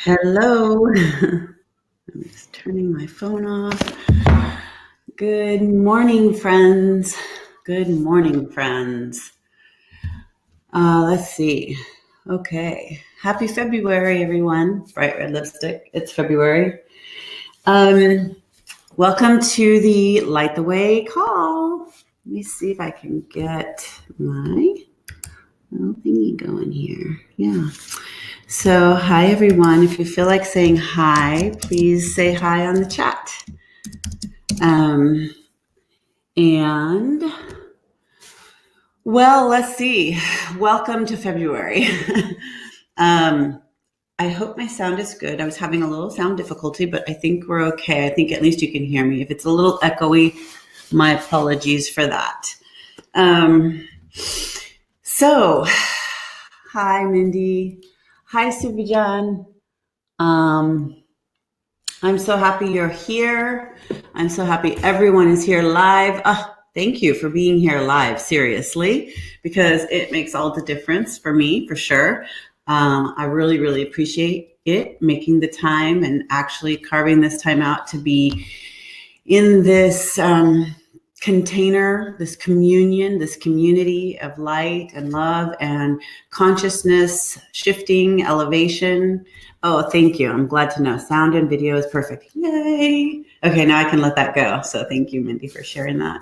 Hello. I'm just turning my phone off. Good morning, friends. Good morning, friends. Let's see. Okay. Happy February, everyone. Bright red lipstick. It's February. Welcome to the Light the Way call. Let me see if I can get my little thingy going here. Yeah. So, hi, everyone. If you feel like saying hi, please say hi on the chat. And, well, let's see. Welcome to February. I hope my sound is good. I was having a little sound difficulty, but I think we're okay. I think at least you can hear me. If it's a little echoey, my apologies for that. So, hi, Mindy. Hi, Subijan. I'm so happy you're here. I'm so happy everyone is here live. Thank you for being here live, seriously, because it makes all the difference for me, for sure. I really, really appreciate it, making the time and actually carving this time out to be in this container, this communion, this community of light and love and consciousness, shifting, elevation. Oh, thank you. I'm glad to know. Sound and video is perfect. Yay. Okay, now I can let that go. So thank you, Mindy, for sharing that.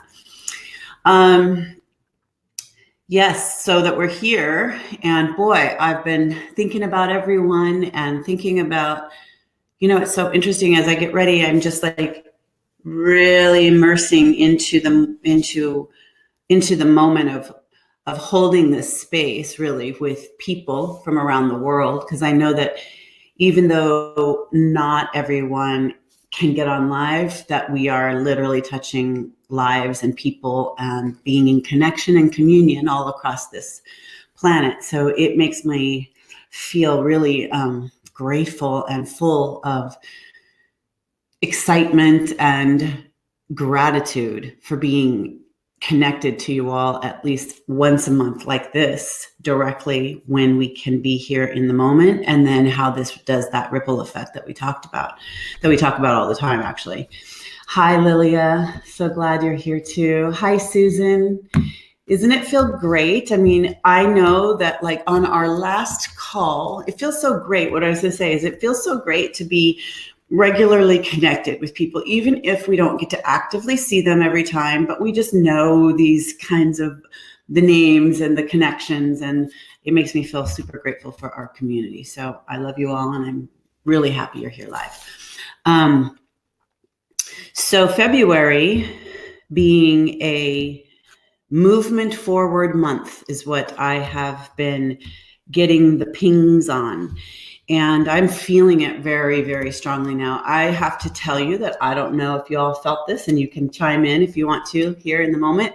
Yes, so that we're here. And boy, I've been thinking about everyone and thinking about, it's so interesting as I get ready, I'm just like really immersing into the moment of holding this space really with people from around the world, because I know that even though not everyone can get on live, that we are literally touching lives and people and being in connection and communion all across this planet. So it makes me feel really grateful and full of excitement and gratitude for being connected to you all at least once a month like this directly, when we can be here in the moment, and then how this does that ripple effect that we talk about all the time, actually. Hi, Lilia. So glad you're here too. Hi, Susan. Isn't it feel great? I mean, I know that like on our last call, it feels so great. What I was going to say is it feels so great to be regularly connected with people, even if we don't get to actively see them every time, but we just know these kinds of the names and the connections, and it makes me feel super grateful for our community. So I love you all, and I'm really happy you're here live. So February being a movement forward month is what I have been getting the pings on. And I'm feeling it very, very strongly now. I have to tell you that I don't know if you all felt this, and you can chime in if you want to here in the moment,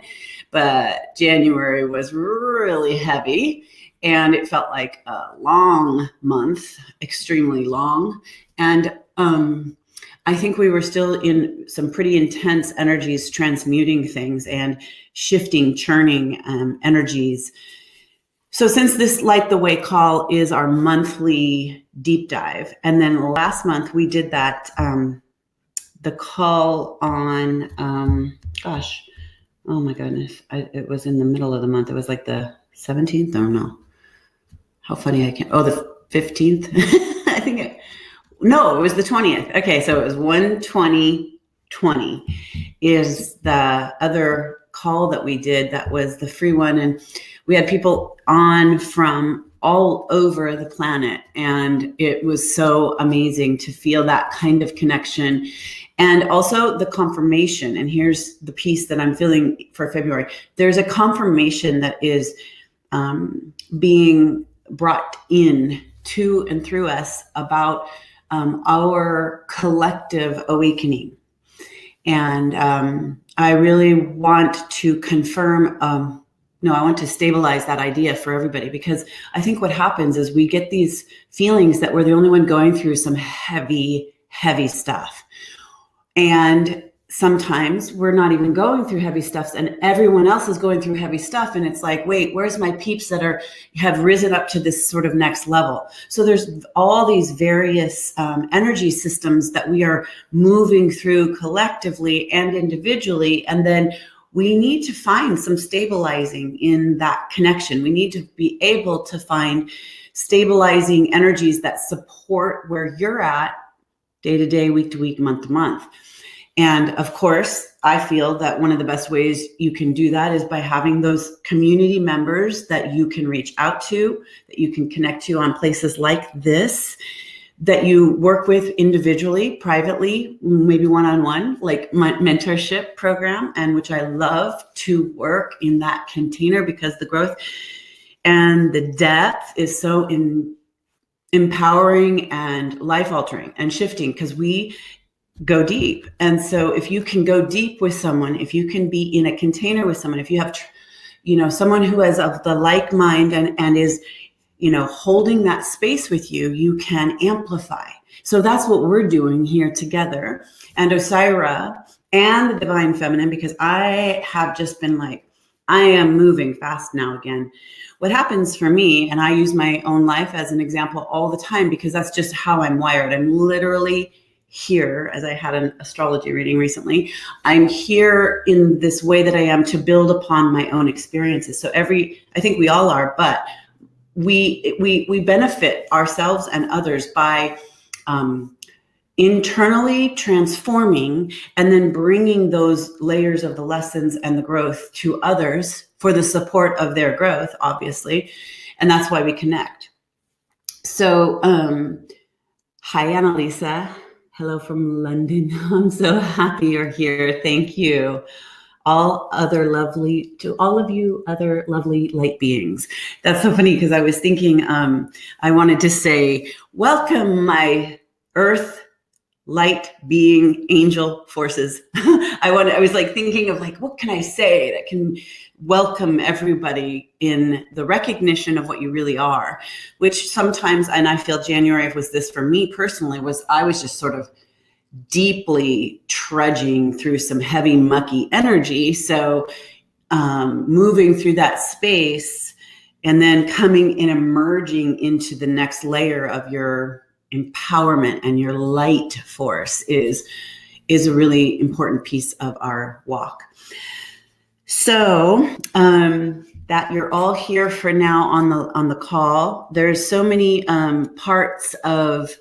but January was really heavy and it felt like a long month, extremely long. And I think we were still in some pretty intense energies, transmuting things and shifting, churning energies. So since this Light the Way call is our monthly deep dive, and then last month we did that, the call on, oh my goodness, it was in the middle of the month. It was like the 17th, or no, how funny I can, the 15th, I think it was the 20th. Okay, so it was 1/20/20 is the other call that we did. That was the free one, and we had people on from all over the planet, and it was so amazing to feel that kind of connection, and also the confirmation. And here's the piece that I'm feeling for February. There's a confirmation that is being brought in to and through us about our collective awakening. And I really want to confirm, I want to stabilize that idea for everybody, because I think what happens is we get these feelings that we're the only one going through some heavy, heavy stuff. And sometimes we're not even going through heavy stuff and everyone else is going through heavy stuff. And it's like, wait, where's my peeps that have risen up to this sort of next level? So there's all these various energy systems that we are moving through collectively and individually. And then we need to find some stabilizing in that connection. We need to be able to find stabilizing energies that support where you're at day to day, week to week, month to month. And of course, I feel that one of the best ways you can do that is by having those community members that you can reach out to, that you can connect to on places like this, that you work with individually, privately, maybe one-on-one, like my mentorship program, and which I love to work in that container because the growth and the depth is so empowering and life-altering and shifting because we go deep. And so if you can go deep with someone, if you can be in a container with someone, if you have, someone who has of the like mind and is, holding that space with you, you can amplify. So that's what we're doing here together. And Osairah and the Divine Feminine, because I have just been like, I am moving fast now again. What happens for me, and I use my own life as an example all the time, because that's just how I'm wired. I'm literally here, as I had an astrology reading recently, I'm here in this way that I am to build upon my own experiences. So I think we all are, but we benefit ourselves and others by internally transforming and then bringing those layers of the lessons and the growth to others for the support of their growth, obviously. And that's why we connect. So, hi, Annalisa. Hello from London. I'm so happy you're here. Thank you. To all of you other lovely light beings. That's so funny because I was thinking, I wanted to say, welcome my earth light being angel forces. I was like thinking of like, what can I say that can welcome everybody in the recognition of what you really are, which sometimes, and I feel January was this for me personally, I was just sort of deeply trudging through some heavy, mucky energy. So moving through that space and then coming and emerging into the next layer of your empowerment and your light force is a really important piece of our walk. So that you're all here for now on the call. There's so many parts of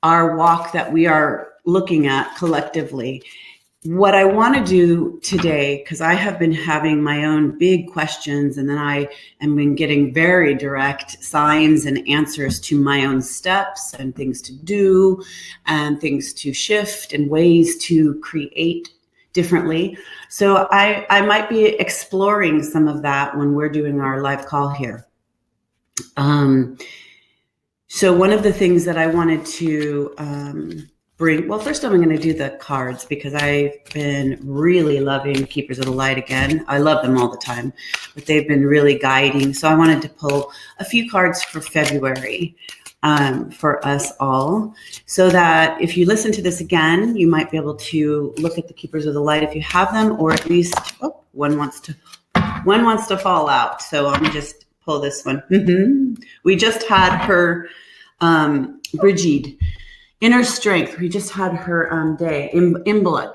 our walk that we are looking at collectively. What I want to do today, because I have been having my own big questions, and then I have been getting very direct signs and answers to my own steps and things to do and things to shift and ways to create differently. So I might be exploring some of that when we're doing our live call here. So one of the things that I wanted to well, first I'm going to do the cards because I've been really loving Keepers of the Light again. I love them all the time, but they've been really guiding. So I wanted to pull a few cards for February for us all, so that if you listen to this again, you might be able to look at the Keepers of the Light if you have them, or at least one wants to fall out. So I'm just pull this one. We just had her Brigitte. Inner strength. We just had her day. Embolic.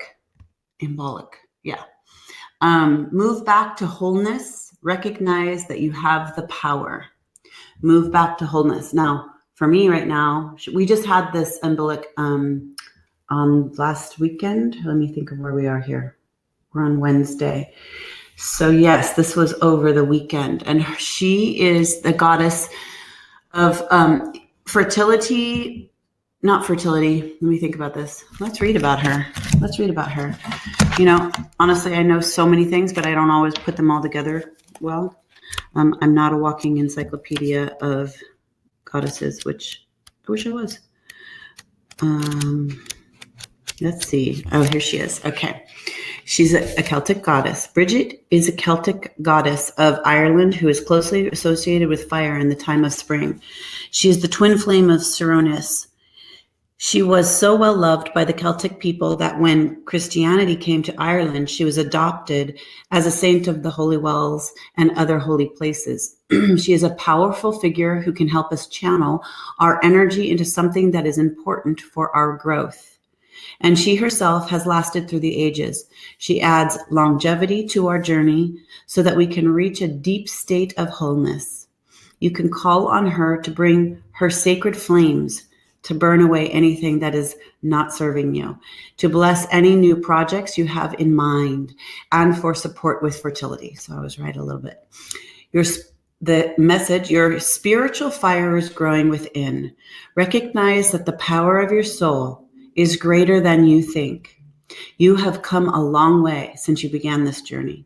Yeah. Move back to wholeness. Recognize that you have the power. Move back to wholeness. Now, for me right now, we just had this embolic on last weekend. Let me think of where we are here. We're on Wednesday. So yes, this was over the weekend. And she is the goddess of fertility. Not fertility. Let me think about this. Let's read about her. Honestly, I know so many things, but I don't always put them all together well. I'm not a walking encyclopedia of goddesses, which I wish I was. Let's see. Oh, here she is. Okay. She's a Celtic goddess. Bridget is a Celtic goddess of Ireland who is closely associated with fire in the time of spring. She is the twin flame of Coronis. She was so well loved by the Celtic people that when Christianity came to Ireland, she was adopted as a saint of the holy wells and other holy places. She is a powerful figure who can help us channel our energy into something that is important for our growth. And she herself has lasted through the ages. She adds longevity to our journey so that we can reach a deep state of wholeness. You can call on her to bring her sacred flames to burn away anything that is not serving you, to bless any new projects you have in mind, and for support with fertility. So I was right a little bit. The message, your spiritual fire is growing within. Recognize that the power of your soul is greater than you think. You have come a long way since you began this journey.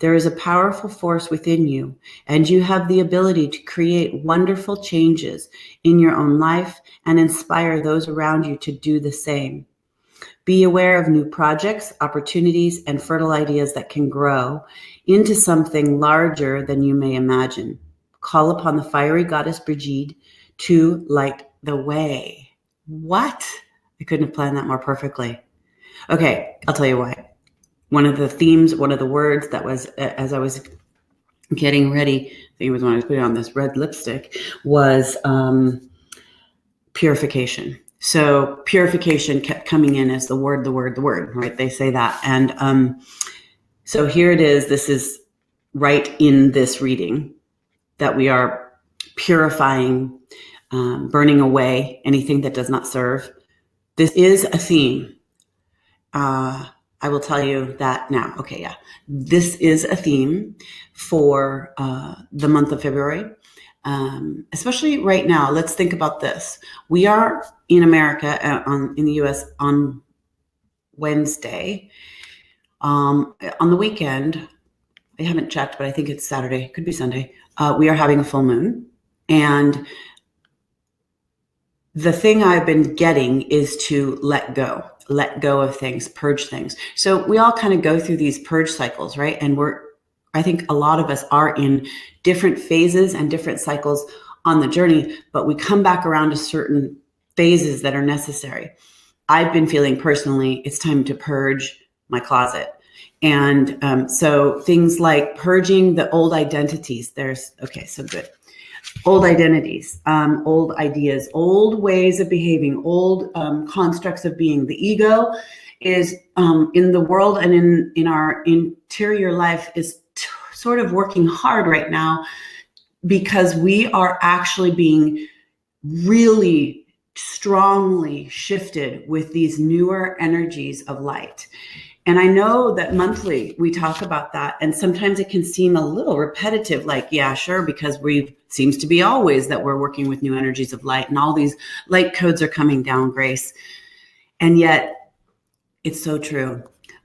There is a powerful force within you, and you have the ability to create wonderful changes in your own life and inspire those around you to do the same. Be aware of new projects, opportunities, and fertile ideas that can grow into something larger than you may imagine. Call upon the fiery goddess Brigitte to light the way. What? I couldn't have planned that more perfectly. Okay, I'll tell you why. One of the themes, one of the words that was, as I was getting ready, I think it was when I was putting on this red lipstick, was purification. So purification kept coming in as the word, right? They say that. And so here it is. This is right in this reading that we are purifying, burning away anything that does not serve. This is a theme. I will tell you that now. Okay, yeah. This is a theme for the month of February, especially right now. Let's think about this. We are in America, in the U.S. on Wednesday. On the weekend, I haven't checked, but I think it's Saturday. Could be Sunday. We are having a full moon. And the thing I've been getting is to let go of things, purge things. So we all kind of go through these purge cycles, right? And I think a lot of us are in different phases and different cycles on the journey, but we come back around to certain phases that are necessary. I've been feeling personally, it's time to purge my closet. And so things like purging the old identities. So good. Old identities, old ideas, old ways of behaving, old constructs of being. The ego is in the world and in our interior life is sort of working hard right now because we are actually being really strongly shifted with these newer energies of light. And I know that monthly we talk about that, and sometimes it can seem a little repetitive, like, yeah, sure, because seems to be always that we're working with new energies of light and all these light codes are coming down, Grace. And yet it's so true.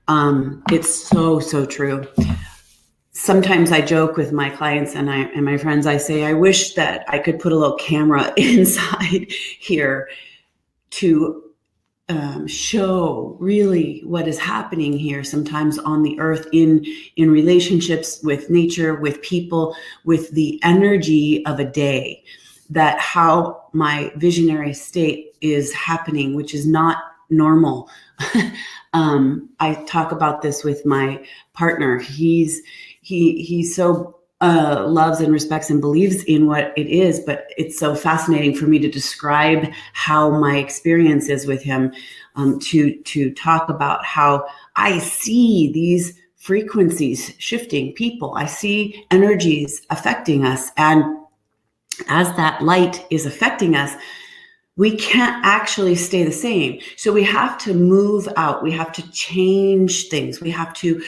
It's so true. Sometimes I joke with my clients and my friends, I say, I wish that I could put a little camera inside here to show really what is happening here sometimes on the earth in relationships with nature, with people, with the energy of a day, that how my visionary state is happening, which is not normal. I talk about this with my partner. He so loves and respects and believes in what it is, but it's so fascinating for me to describe how my experience is with him, to talk about how I see these frequencies shifting people. I see energies affecting us. And as that light is affecting us, we can't actually stay the same. So we have to move out. We have to change things. We have to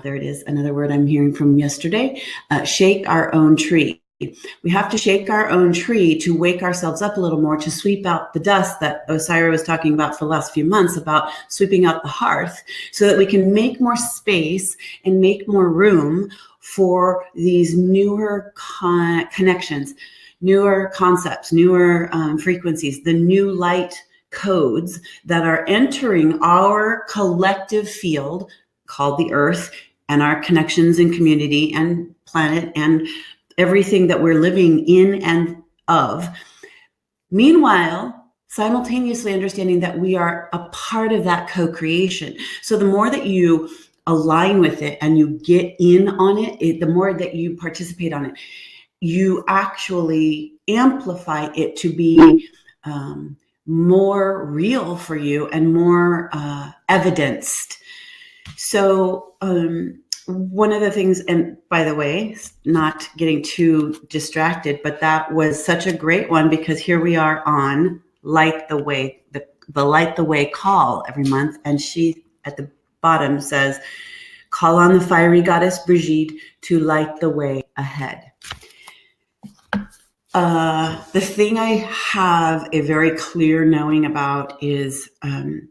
there it is, another word I'm hearing from yesterday, shake our own tree. We have to shake our own tree to wake ourselves up a little more, to sweep out the dust that Osairah was talking about for the last few months, about sweeping out the hearth, so that we can make more space and make more room for these newer connections, newer concepts, newer frequencies, the new light codes that are entering our collective field called the earth, and our connections in community and planet and everything that we're living in and of. Meanwhile, simultaneously understanding that we are a part of that co-creation. So the more that you align with it and you get in on it, the more that you participate on it, you actually amplify it to be more real for you and more evidenced. So one of the things, and by the way, not getting too distracted, but that was such a great one, because here we are on Light the Way, the Light the Way call every month. And she at the bottom says, call on the fiery goddess Brigitte to light the way ahead. The thing I have a very clear knowing about is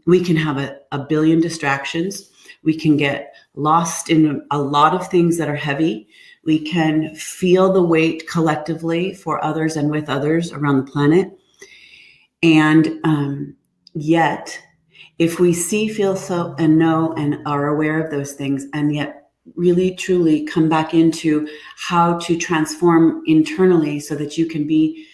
we can have a billion distractions. We can get lost in a lot of things that are heavy. We can feel the weight collectively for others and with others around the planet. And yet, if we see, feel, so, and know, and are aware of those things, and yet really truly come back into how to transform internally so that you can be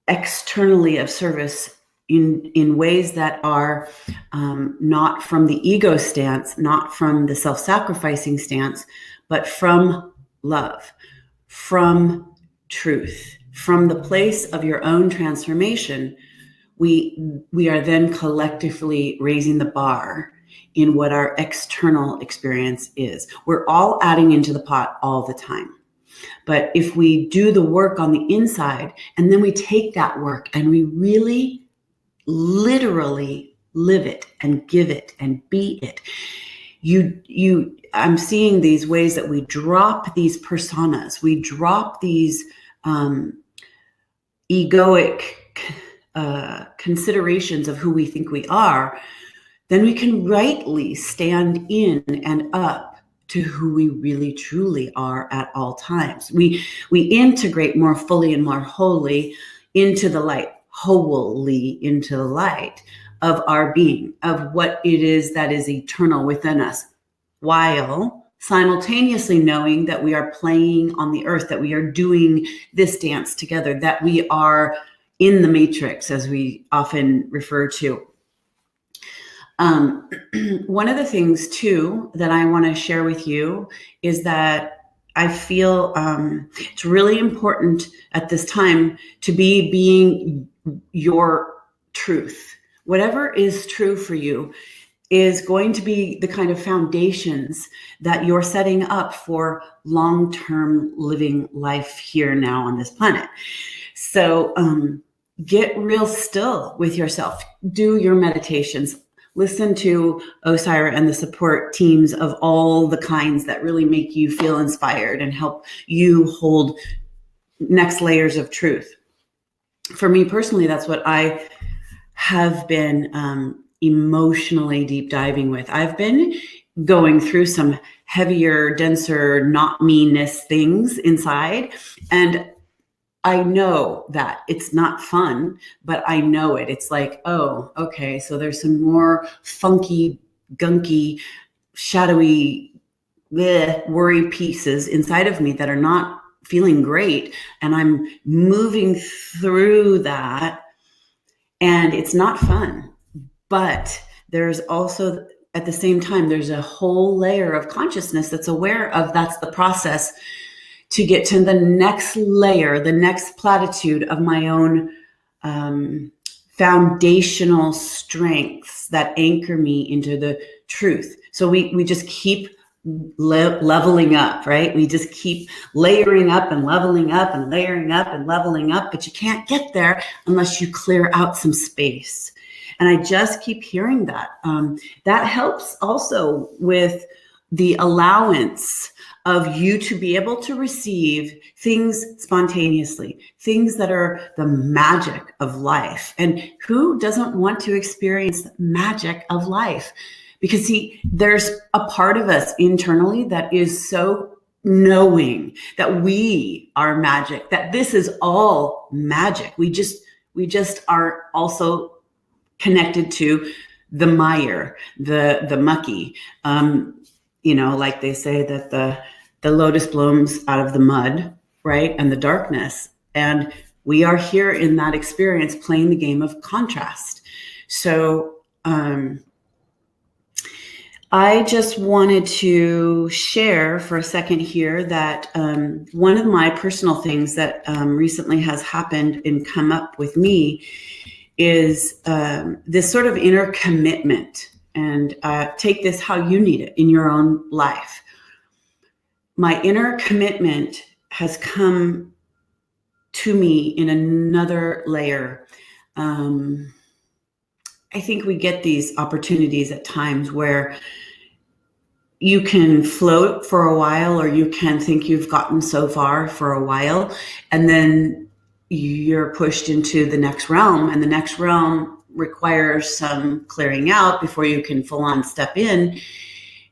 externally of service in ways that are not from the ego stance, not from the self-sacrificing stance, but from love, from truth, from the place of your own transformation. We are then collectively raising the bar in what our external experience is. We're all adding into the pot all the time. But if we do the work on the inside, and then we take that work and we really literally live it and give it and be it, I'm seeing these ways that we drop these personas, we drop these egoic considerations of who we think we are, then we can rightly stand in and up to who we really truly are at all times. We integrate more fully and more wholly into the light, wholly into the light of our being, of what it is that is eternal within us, while simultaneously knowing that we are playing on the earth, that we are doing this dance together, that we are in the matrix, as we often refer to. One of the things too that I want to share with you is that I feel it's really important at this time to be being your truth. Whatever is true for you is going to be the kind of foundations that you're setting up for long-term living life here now on this planet. So get real still with yourself. Do your meditations. Listen to Osairah and the support teams of all the kinds that really make you feel inspired and help you hold next layers of truth. For me personally, that's what I have been emotionally deep diving with. I've been going through some heavier, denser, not meanness things inside. And I know that it's not fun, but I know it. It's like, oh, okay, so there's some more funky, gunky, shadowy, worry pieces inside of me that are not feeling great. And I'm moving through that, and it's not fun. But there's also, at the same time, there's a whole layer of consciousness that's aware of that's the process to get to the next layer, the next platitude of my own foundational strengths that anchor me into the truth. So we just keep leveling up, right? We just keep layering up and leveling up and layering up and leveling up, but you can't get there unless you clear out some space. And I just keep hearing that. That helps also with the allowance of you to be able to receive things spontaneously, things that are the magic of life. And who doesn't want to experience the magic of life? Because see, there's a part of us internally that is so knowing that we are magic, that this is all magic. We just are also connected to the mire, the mucky. Like they say that the lotus blooms out of the mud, right? And the darkness. And we are here in that experience playing the game of contrast. So I just wanted to share for a second here that one of my personal things that recently has happened and come up with me is this sort of inner commitment. And take this how you need it in your own life. My inner commitment has come to me in another layer. I think we get these opportunities at times where you can float for a while, or you can think you've gotten so far for a while, and then you're pushed into the next realm, and the next realm requires some clearing out before you can full on step in.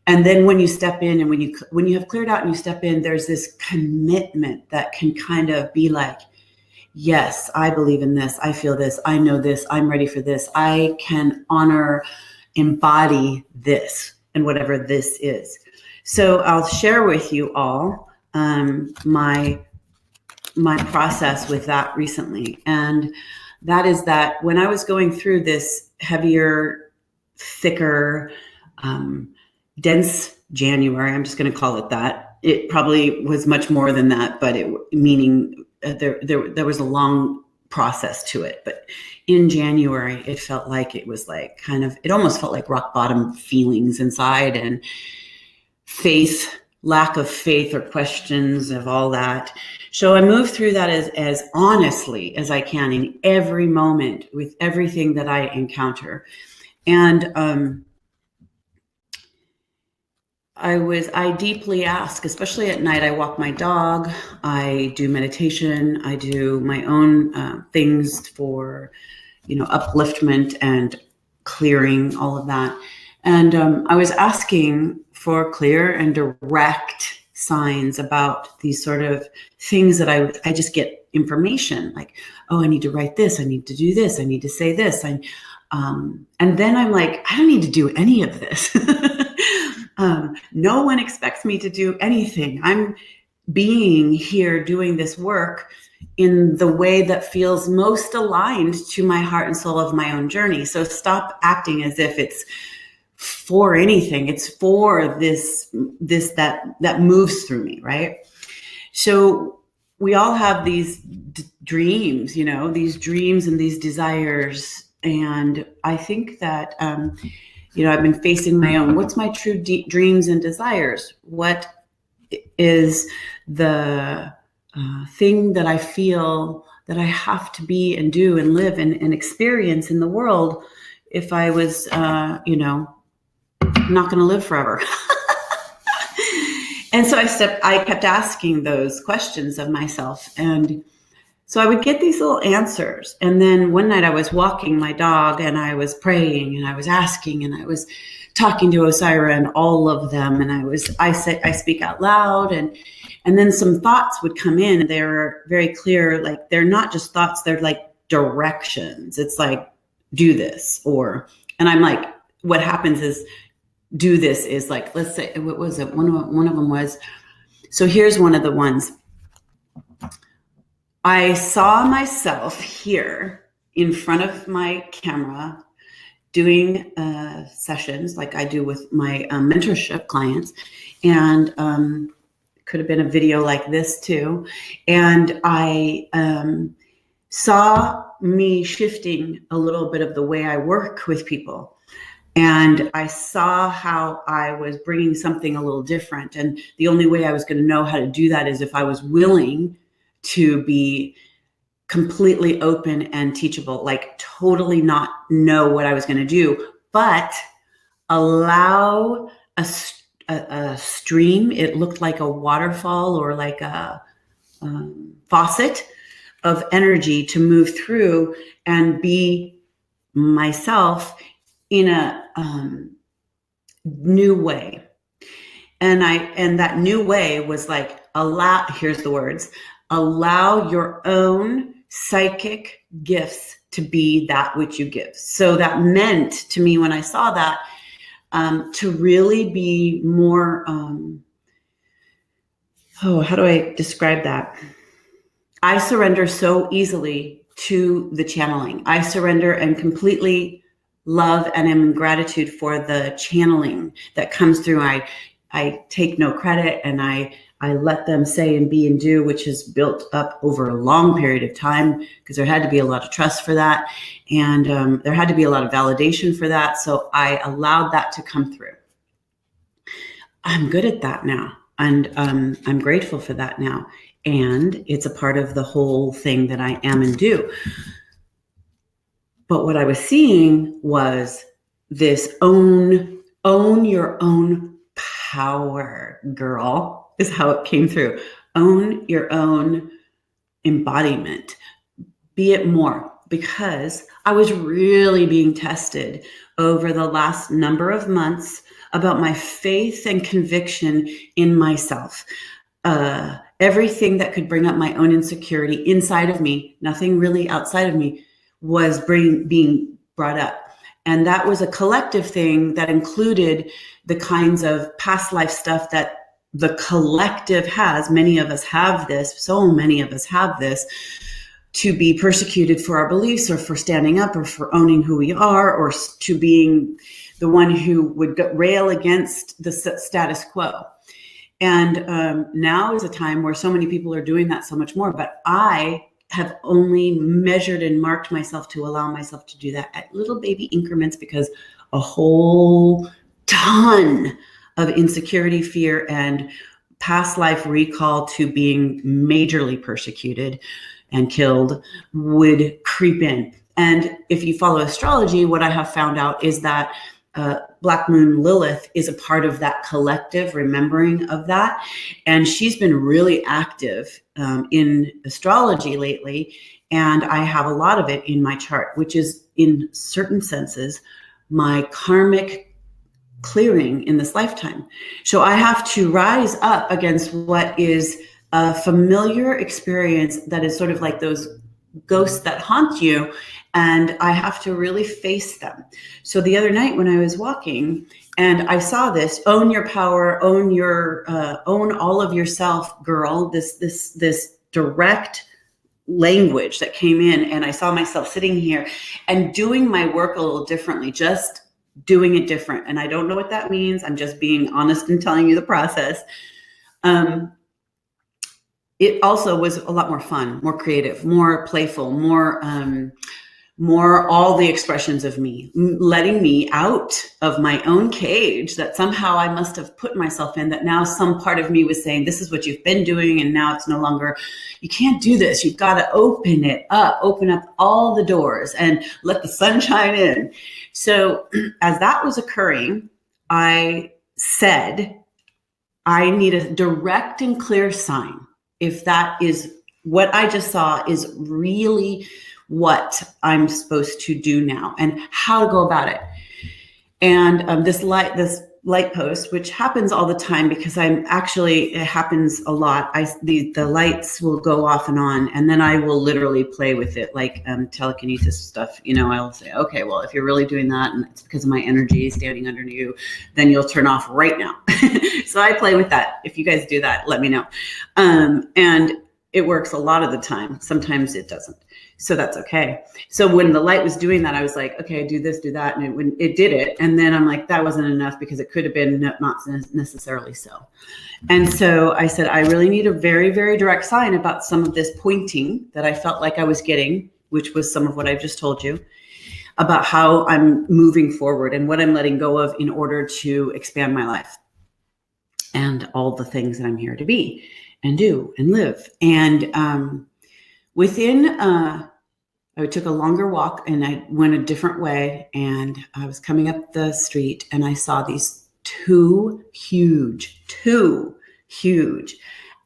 And then when you step in, and when you have cleared out and you step in, there's this commitment that can kind of be like, yes, I believe in this. I feel this. I know this. I'm ready for this. I can embody this, and whatever this is. So I'll share with you all my process with that recently. And that is that when I was going through this heavier, thicker, dense January, I'm just going to call it that. It probably was much more than that, but meaning there was a long process to it. But in January, it felt like it was like it almost felt like rock bottom feelings inside, and lack of faith or questions of all that. So I moved through that as honestly as I can in every moment with everything that I encounter. And I deeply ask, especially at night. I walk my dog, I do meditation, I do my own things for, upliftment and clearing, all of that. And I was asking for clear and direct signs about these sort of things that I just get information like, oh, I need to write this, I need to do this, I need to say this. And then I'm like, I don't need to do any of this. No one expects me to do anything. I'm being here doing this work in the way that feels most aligned to my heart and soul of my own journey. So stop acting as if it's for anything. It's for that moves through me, right? So we all have these dreams, these dreams and these desires. And I think that, I've been facing my own, what's my true dreams and desires? What is the thing that I feel that I have to be and do and live and experience in the world if I was, not going to live forever? And so I kept asking those questions of myself. And so I would get these little answers. And then one night I was walking my dog and I was praying and I was asking and I was talking to Osairah and all of them. And I speak out loud, and then some thoughts would come in, and they were very clear. Like, they're not just thoughts, they're like directions. It's like, do this, and I'm like, what happens is, do this is like, let's say, what was it? One of them was, so here's one of the ones. I saw myself here in front of my camera doing sessions like I do with my mentorship clients, and could have been a video like this too. And I saw me shifting a little bit of the way I work with people. And I saw how I was bringing something a little different. And the only way I was going to know how to do that is if I was willing to be completely open and teachable, like totally not know what I was going to do, but allow a stream. It looked like a waterfall or like a faucet of energy to move through and be myself in a new way. And that new way was like, here's the words, allow your own psychic gifts to be that which you give. So that meant to me, when I saw that, to really be more, how do I describe that? I surrender so easily to the channeling. I surrender and completely love and am in gratitude for the channeling that comes through. I take no credit, and I let them say and be and do, which is built up over a long period of time, because there had to be a lot of trust for that. And there had to be a lot of validation for that. So I allowed that to come through. I'm good at that now. And I'm grateful for that now. And it's a part of the whole thing that I am and do. But what I was seeing was this own your own power, girl, is how it came through. Own your own embodiment. Be it more, because I was really being tested over the last number of months about my faith and conviction in myself. Everything that could bring up my own insecurity inside of me, nothing really outside of me, was being brought up. And that was a collective thing that included the kinds of past life stuff that the collective has. Many of us have this, so many of us have this, to be persecuted for our beliefs, or for standing up, or for owning who we are, or to being the one who would rail against the status quo. And now is a time where so many people are doing that so much more, but I have only measured and marked myself to allow myself to do that at little baby increments, because a whole ton of insecurity, fear, and past life recall to being majorly persecuted and killed would creep in. And if you follow astrology, what I have found out is that Black Moon Lilith is a part of that collective remembering of that. And she's been really active in astrology lately. And I have a lot of it in my chart, which is in certain senses my karmic clearing in this lifetime. So I have to rise up against what is a familiar experience that is sort of like those ghosts that haunt you, and I have to really face them. So the other night when I was walking and I saw this, own your power, own all of yourself, girl, this direct language that came in, and I saw myself sitting here and doing my work a little differently, just doing it different. And I don't know what that means. I'm just being honest and telling you the process. It also was a lot more fun, more creative, more playful, more all the expressions of me, letting me out of my own cage that somehow I must have put myself in, that now some part of me was saying, this is what you've been doing, and now it's no longer, you can't do this. You've got to open it up, open up all the doors and let the sunshine in. So as that was occurring, I said, I need a direct and clear sign. If that is what I just saw is really what I'm supposed to do now, and how to go about it. And this light post, which happens all the time, because it happens a lot. The lights will go off and on, and then I will literally play with it, like telekinesis stuff. I'll say, okay, well, if you're really doing that, and it's because of my energy standing under you, then you'll turn off right now. So I play with that. If you guys do that, let me know. And it works a lot of the time. Sometimes it doesn't. So that's okay. So when the light was doing that, I was like, okay, do this, do that. And it did it. And then I'm like, that wasn't enough, because it could have been not necessarily so. And so I said, I really need a very, very direct sign about some of this pointing that I felt like I was getting, which was some of what I've just told you, about how I'm moving forward and what I'm letting go of in order to expand my life and all the things that I'm here to be and do and live. And I took a longer walk, and I went a different way, and I was coming up the street, and I saw these two huge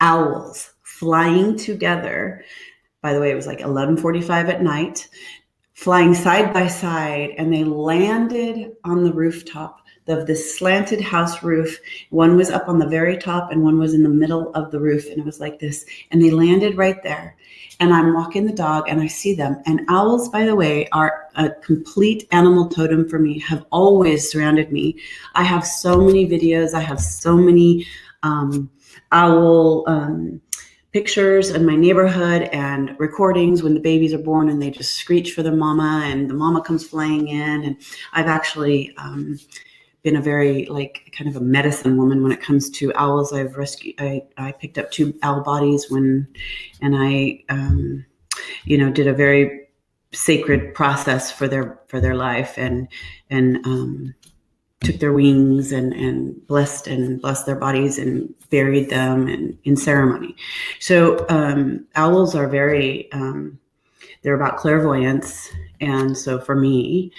owls flying together. By the way, it was like 11:45 at night, flying side by side, and they landed on the rooftop of this slanted house roof. One was up on the very top, and one was in the middle of the roof, and it was like this. And they landed right there. And I'm walking the dog, and I see them. And owls, by the way, are a complete animal totem for me, have always surrounded me. I have so many videos. I have so many owl pictures in my neighborhood and recordings when the babies are born and they just screech for their mama and the mama comes flying in. And I've actually been a very kind of a medicine woman when it comes to owls. I've rescued, I picked up 2 owl bodies and I, did a very sacred process for their life and took their wings and blessed their bodies and buried them in ceremony. So owls are very, they're about clairvoyance. And so for me,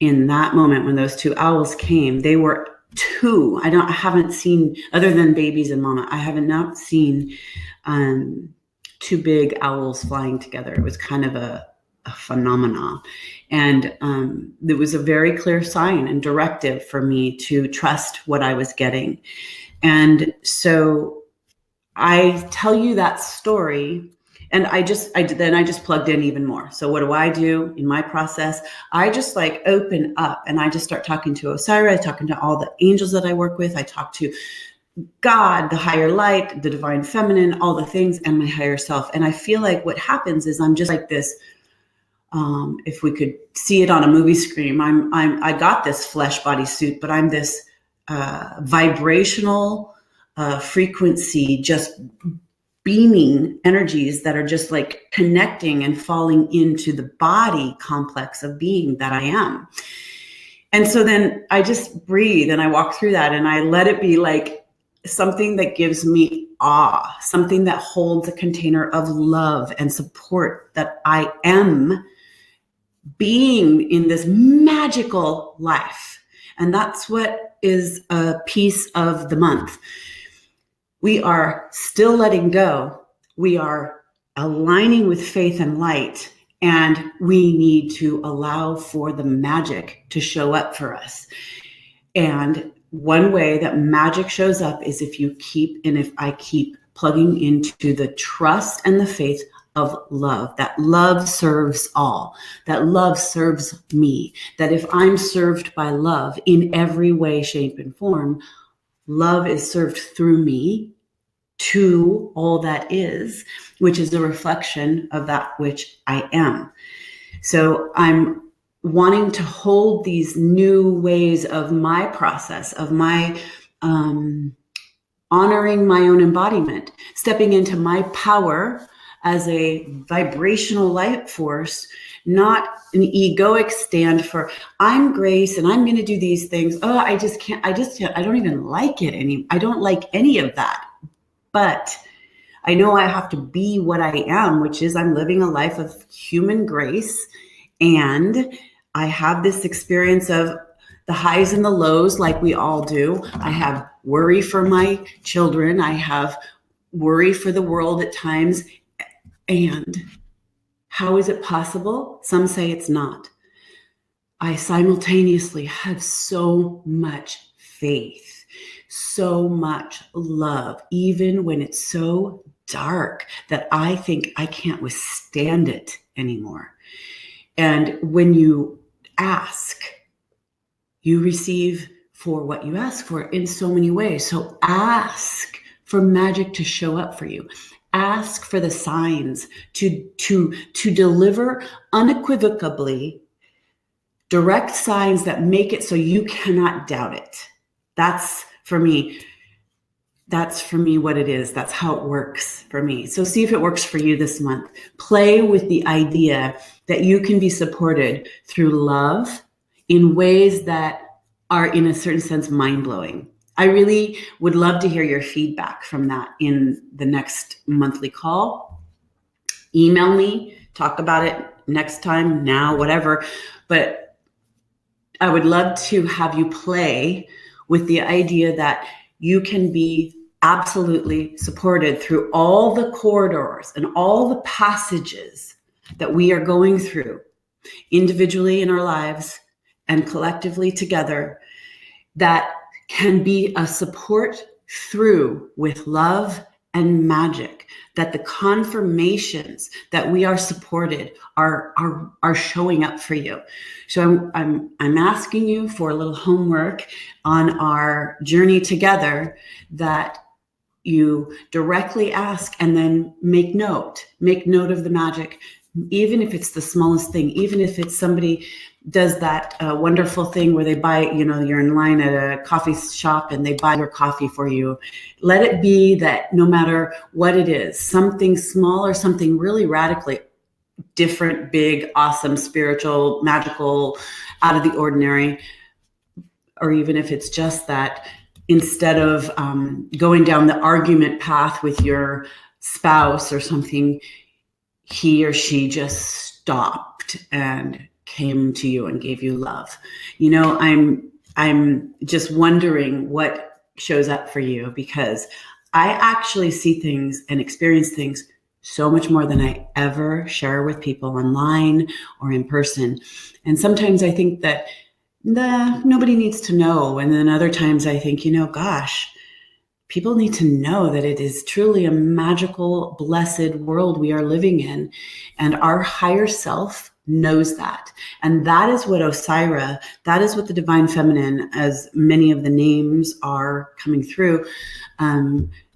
in that moment when those 2 owls came, they were 2. I haven't seen, other than babies and mama, I have not seen 2 big owls flying together. It was kind of a phenomenon. And it was a very clear sign and directive for me to trust what I was getting. And so I tell you that story, and I just plugged in even more. So what do I do in my process? I just open up and I just start talking to Osairah, talking to all the angels that I work with. I talk to God, the higher light, the divine feminine, all the things, and my higher self. And I feel like what happens is I'm just like this. If we could see it on a movie screen, I got this flesh body suit, but I'm this vibrational frequency, just beaming energies that are just connecting and falling into the body complex of being that I am. And so then I just breathe and I walk through that and I let it be something that gives me awe, something that holds a container of love and support, that I am being in this magical life. And that's what is a piece of the month. We are still letting go. We are aligning with faith and light, and we need to allow for the magic to show up for us. And one way that magic shows up is if I keep plugging into the trust and the faith of love, that love serves all, that love serves me, that if I'm served by love in every way, shape, and form, love is served through me to all that is, which is a reflection of that which I am. So I'm wanting to hold these new ways of my process, of my honoring my own embodiment, stepping into my power as a vibrational light force, not an egoic stand for I'm Grace and I'm going to do these things. Oh, I don't even like it I don't like any of that. But I know I have to be what I am, which is I'm living a life of human grace. And I have this experience of the highs and the lows like we all do. I have worry for my children. I have worry for the world at times. And how is it possible? Some say it's not. I simultaneously have so much faith, so much love, even when it's so dark that I think I can't withstand it anymore. And when you ask, you receive for what you ask for in so many ways. So ask for magic to show up for you. Ask for the signs to deliver unequivocally direct signs that make it so you cannot doubt it. That's for me what it is. That's how it works for me. So see if it works for you this month. Play with the idea that you can be supported through love in ways that are, in a certain sense, mind-blowing. I really would love to hear your feedback from that in the next monthly call. Email me, talk about it next time, now, whatever. But I would love to have you play with the idea that you can be absolutely supported through all the corridors and all the passages that we are going through individually in our lives and collectively together, that can be a support through with love and magic, that the confirmations that we are supported are showing up for you. So I'm asking you for a little homework on our journey together, that you directly ask and then make note of the magic, even if it's the smallest thing, even if it's somebody does that wonderful thing where they buy, you're in line at a coffee shop and they buy your coffee for you. Let it be that no matter what it is, something small or something really radically different, big, awesome, spiritual, magical, out of the ordinary, or even if it's just that, instead of going down the argument path with your spouse or something, he or she just stopped and came to you and gave you love. I'm just wondering what shows up for you, because I actually see things and experience things so much more than I ever share with people online or in person. And sometimes I think that nobody needs to know. And then other times I think, gosh, people need to know that it is truly a magical, blessed world we are living in. And our higher self knows that. And that is what Osairah, that is what the divine feminine, as many of the names are coming through,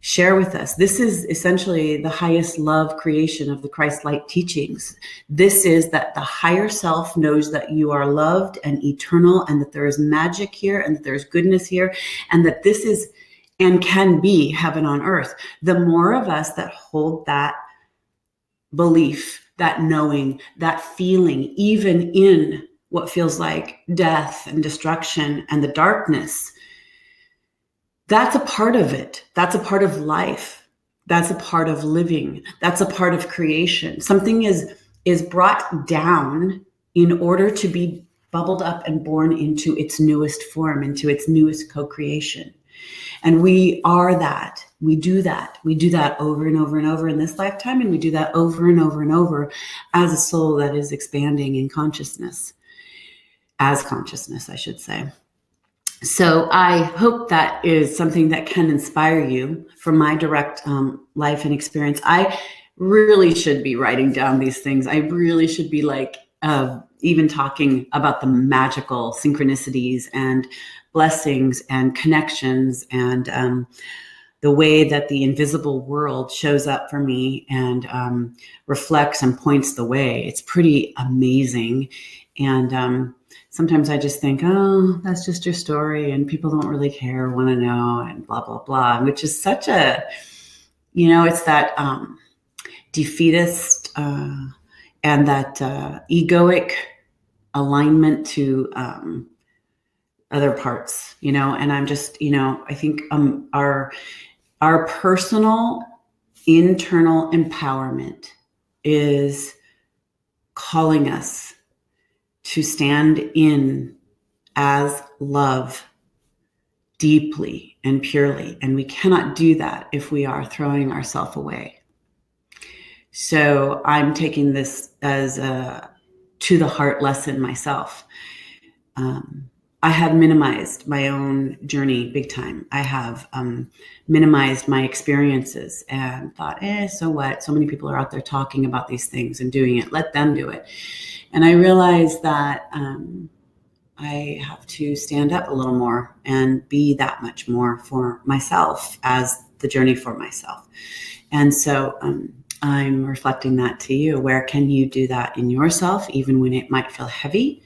share with us. This is essentially the highest love creation of the Christ light teachings. This is that the higher self knows that you are loved and eternal, and that there is magic here, and that there's goodness here, and that this is and can be heaven on earth. The more of us that hold that belief, that knowing, that feeling, even in what feels like death and destruction and the darkness, that's a part of it. That's a part of life. That's a part of living. That's a part of creation. Something is brought down in order to be bubbled up and born into its newest form, into its newest co-creation. And we are that. We do that. We do that over and over and over in this lifetime. And we do that over and over and over as a soul that is expanding in consciousness. As consciousness, I should say. So I hope that is something that can inspire you from my direct life and experience. I really should be writing down these things. I really should be even talking about the magical synchronicities and blessings and connections and the way that the invisible world shows up for me and reflects and points the way. It's pretty amazing. And sometimes I just think, oh, that's just your story and people don't really care or want to know and blah, blah, blah, which is such a, it's that defeatist and that egoic alignment to other parts, and I'm just, I think our personal internal empowerment is calling us to stand in as love deeply and purely. And we cannot do that if we are throwing ourselves away. So I'm taking this as a to the heart lesson myself. I have minimized my own journey big time. I have minimized my experiences and thought, so what? So many people are out there talking about these things and doing it. Let them do it. And I realized that I have to stand up a little more and be that much more for myself as the journey for myself. And so I'm reflecting that to you. Where can you do that in yourself, even when it might feel heavy?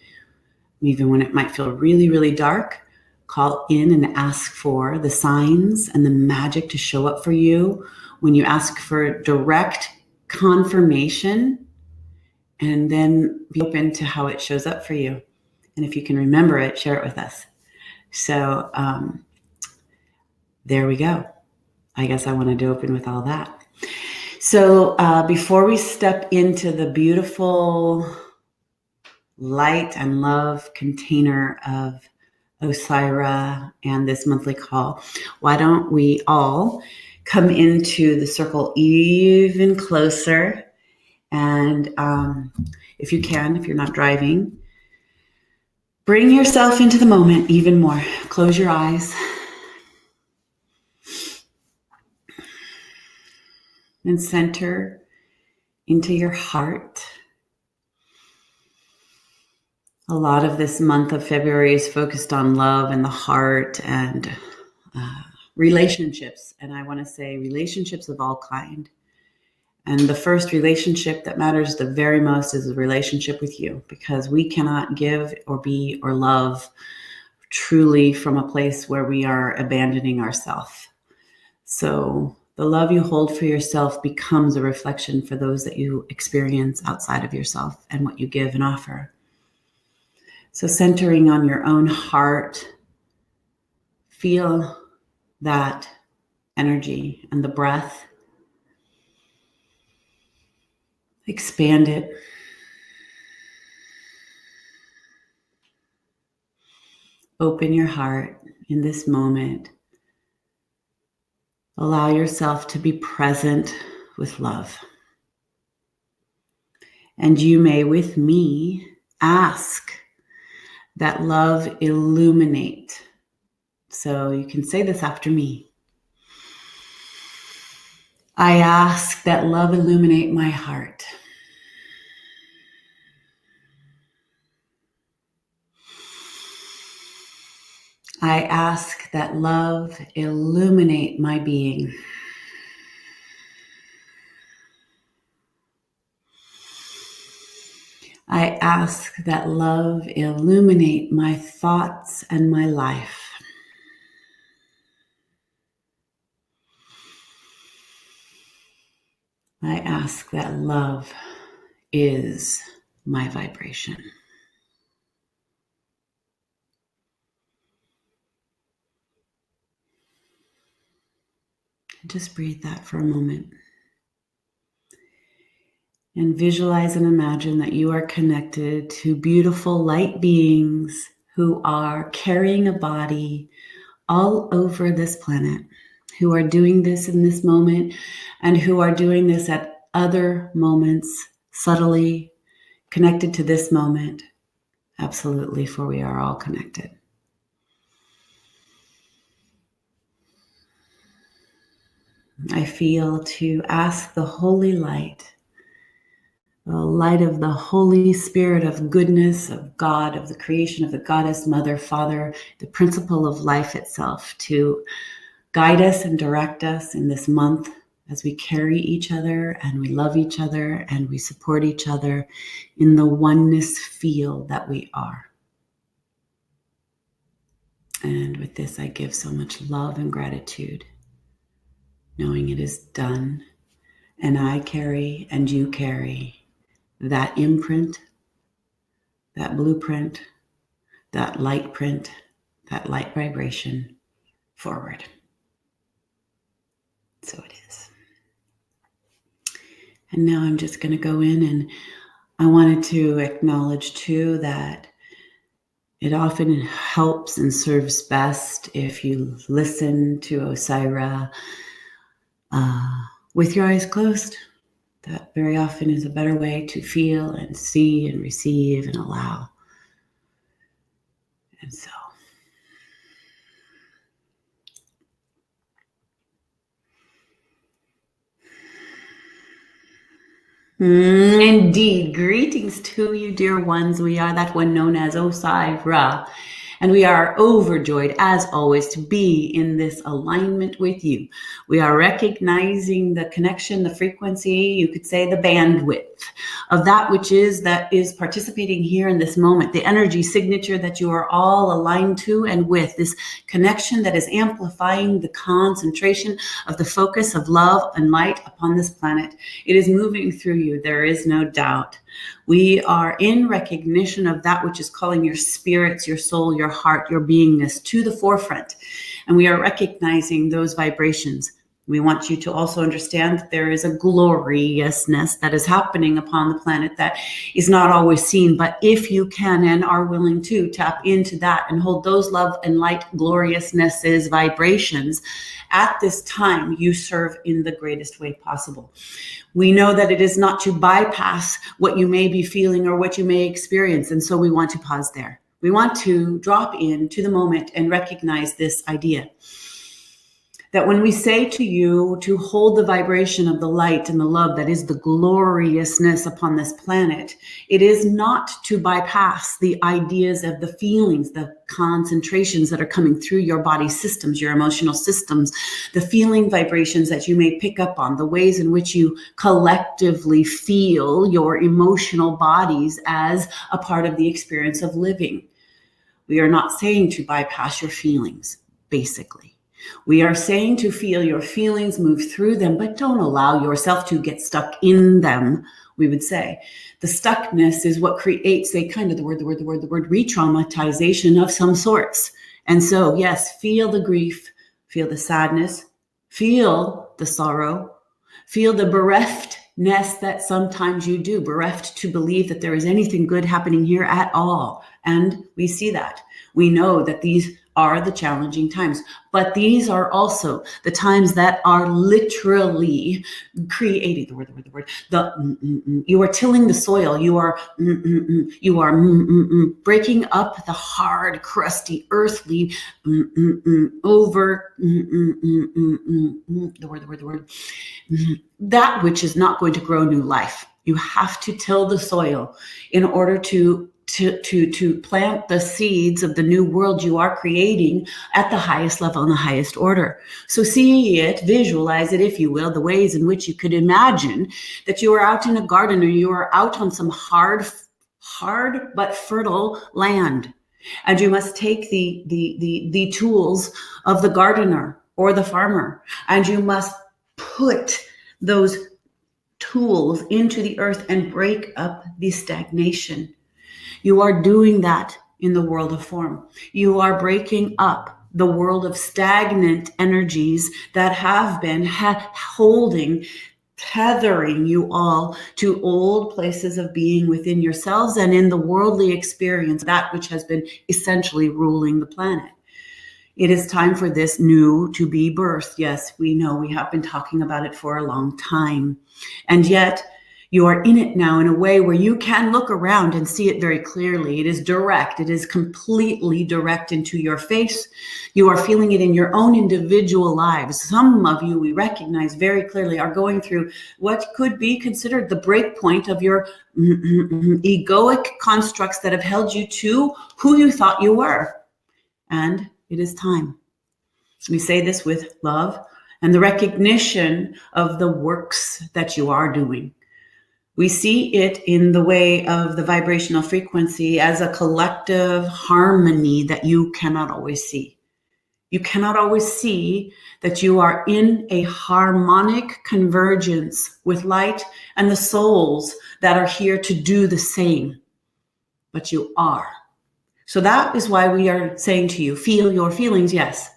Even when it might feel really, really dark? Call in and ask for the signs and the magic to show up for you. When you ask for direct confirmation, and then be open to how it shows up for you. And if you can remember it, share it with us. So there we go. I guess I wanted to open with all that. So before we step into the beautiful light and love container of Osairah and this monthly call, why don't we all come into the circle even closer? And if you can, if you're not driving, bring yourself into the moment even more. Close your eyes. And center into your heart. A lot of this month of February is focused on love and the heart and relationships. And I want to say relationships of all kind. And the first relationship that matters the very most is the relationship with you, because we cannot give or be or love truly from a place where we are abandoning ourselves. So the love you hold for yourself becomes a reflection for those that you experience outside of yourself and what you give and offer. So centering on your own heart, feel that energy and the breath. Expand it. Open your heart in this moment. Allow yourself to be present with love. And you may, with me, ask that love illuminate. So you can say this after me. I ask that love illuminate my heart. I ask that love illuminate my being. I ask that love illuminate my thoughts and my life. I ask that love is my vibration. Just breathe that for a moment. And visualize and imagine that you are connected to beautiful light beings who are carrying a body all over this planet, who are doing this in this moment and who are doing this at other moments, subtly connected to this moment. Absolutely, for we are all connected. I feel to ask the holy light, the light of the Holy Spirit of goodness, of God, of the creation, of the Goddess, Mother, Father, the principle of life itself, to guide us and direct us in this month as we carry each other and we love each other and we support each other in the oneness field that we are. And with this, I give so much love and gratitude, knowing it is done, and I carry and you carry that imprint, that blueprint, that light print, that light vibration forward. So it is. And now I'm just going to go in, and I wanted to acknowledge too that it often helps and serves best if you listen to Osairah with your eyes closed. That very often is a better way to feel and see and receive and allow. And so, indeed, greetings to you, dear ones. We are that one known as Osairah. And we are overjoyed, as always, to be in this alignment with you. We are recognizing the connection, the frequency, you could say the bandwidth of that which is participating here in this moment, the energy signature that you are all aligned to and with, this connection that is amplifying the concentration of the focus of love and light upon this planet. It is moving through you, there is no doubt. We are in recognition of that which is calling your spirits, your soul, your heart, your beingness to the forefront. And we are recognizing those vibrations. We want you to also understand that there is a gloriousness that is happening upon the planet that is not always seen. But if you can and are willing to tap into that and hold those love and light gloriousnesses, vibrations, at this time, you serve in the greatest way possible. We know that it is not to bypass what you may be feeling or what you may experience. And so we want to pause there. We want to drop into the moment and recognize this idea That when we say to you to hold the vibration of the light and the love that is the gloriousness upon this planet, it is not to bypass the ideas of the feelings, the concentrations that are coming through your body systems, your emotional systems, the feeling vibrations that you may pick up on, the ways in which you collectively feel your emotional bodies as a part of the experience of living. We are not saying to bypass your feelings, basically. We are saying to feel your feelings, move through them, but don't allow yourself to get stuck in them, we would say. The stuckness is what creates a kind of the word re-traumatization of some sorts. And so, yes, feel the grief, feel the sadness, feel the sorrow, feel the bereftness that sometimes you do, bereft to believe that there is anything good happening here at all. And we see that. We know that these are the challenging times, but these are also the times that are literally creating you are tilling the soil. You are breaking up the hard, crusty, earthly over that which is not going to grow new life. You have to till the soil in order to plant the seeds of the new world you are creating at the highest level and the highest order. So see it, visualize it, if you will, the ways in which you could imagine that you are out in a garden or you are out on some hard but fertile land. And you must take the tools of the gardener or the farmer, and you must put those tools into the earth and break up the stagnation. You are doing that in the world of form. You are breaking up the world of stagnant energies that have been tethering you all to old places of being within yourselves and in the worldly experience, that which has been essentially ruling the planet. It is time for this new to be birthed. Yes, we know we have been talking about it for a long time. And yet, you are in it now in a way where you can look around and see it very clearly. It is direct. It is completely direct into your face. You are feeling it in your own individual lives. Some of you, we recognize very clearly, are going through what could be considered the break point of your egoic constructs that have held you to who you thought you were. And it is time. We say this with love and the recognition of the works that you are doing. We see it in the way of the vibrational frequency as a collective harmony that you cannot always see. You cannot always see that you are in a harmonic convergence with light and the souls that are here to do the same. But you are. So that is why we are saying to you, feel your feelings, yes,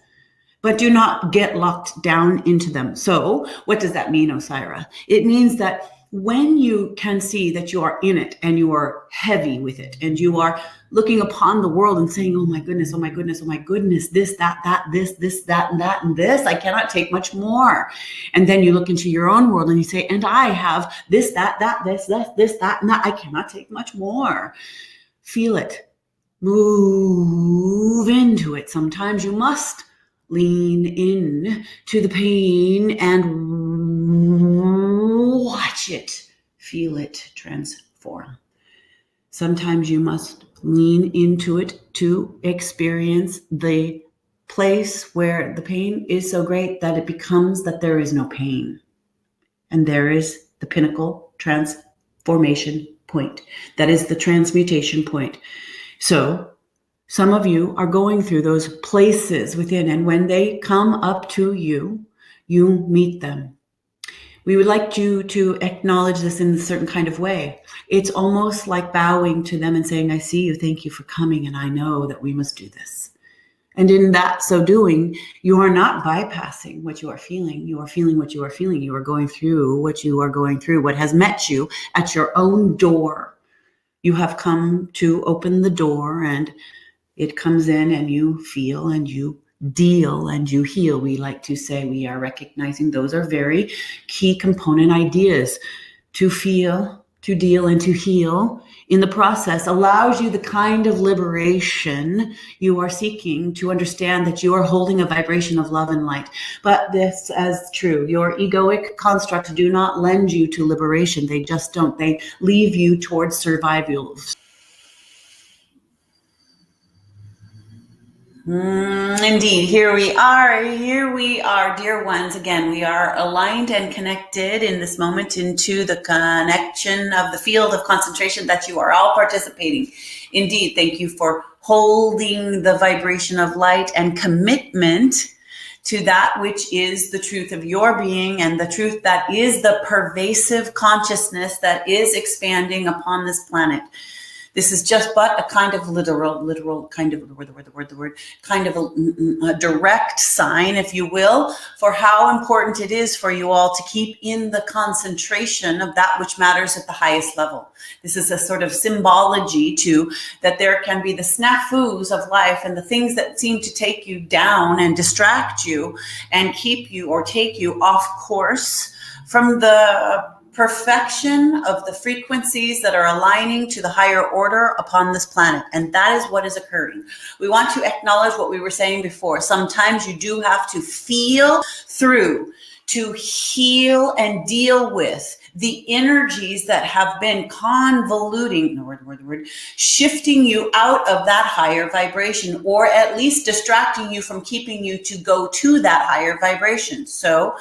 but do not get locked down into them. So what does that mean, Osairah? It means that when you can see that you are in it and you are heavy with it and you are looking upon the world and saying, oh my goodness, oh my goodness, oh my goodness, this, that, this, that, and this, I cannot take much more. And then you look into your own world and you say, and I have this, that, this, that, and that, I cannot take much more. Feel it. Move into it. Sometimes you must lean in to the pain and watch it, feel it transform. Sometimes you must lean into it to experience the place where the pain is so great that it becomes that there is no pain. And there is the pinnacle transformation point. That is the transmutation point. So some of you are going through those places within, and when they come up to you, you meet them. We would like you to acknowledge this in a certain kind of way. It's almost like bowing to them and saying, I see you, thank you for coming, and I know that we must do this. And in that so doing, you are not bypassing what you are feeling. You are feeling what you are feeling. You are going through what you are going through, what has met you at your own door. You have come to open the door, and it comes in, and you feel and you deal and you heal. We like to say we are recognizing those are very key component ideas: to feel, to deal, and to heal in the process allows you the kind of liberation you are seeking, to understand that you are holding a vibration of love and light. But this as true, your egoic constructs do not lend you to liberation. They just don't. They leave you towards survival. Indeed, here we are, dear ones. Again, we are aligned and connected in this moment into the connection of the field of concentration that you are all participating. Indeed, thank you for holding the vibration of light and commitment to that which is the truth of your being, and the truth that is the pervasive consciousness that is expanding upon this planet. This is just but a kind of literal kind of a direct sign, if you will, for how important it is for you all to keep in the concentration of that which matters at the highest level. This is a sort of symbology too, that there can be the snafus of life and the things that seem to take you down and distract you and keep you or take you off course from the perfection of the frequencies that are aligning to the higher order upon this planet. And that is what is occurring. We want to acknowledge what we were saying before. Sometimes you do have to feel through to heal and deal with the energies that have been convoluting, shifting you out of that higher vibration, or at least distracting you from keeping you to go to that higher vibration. So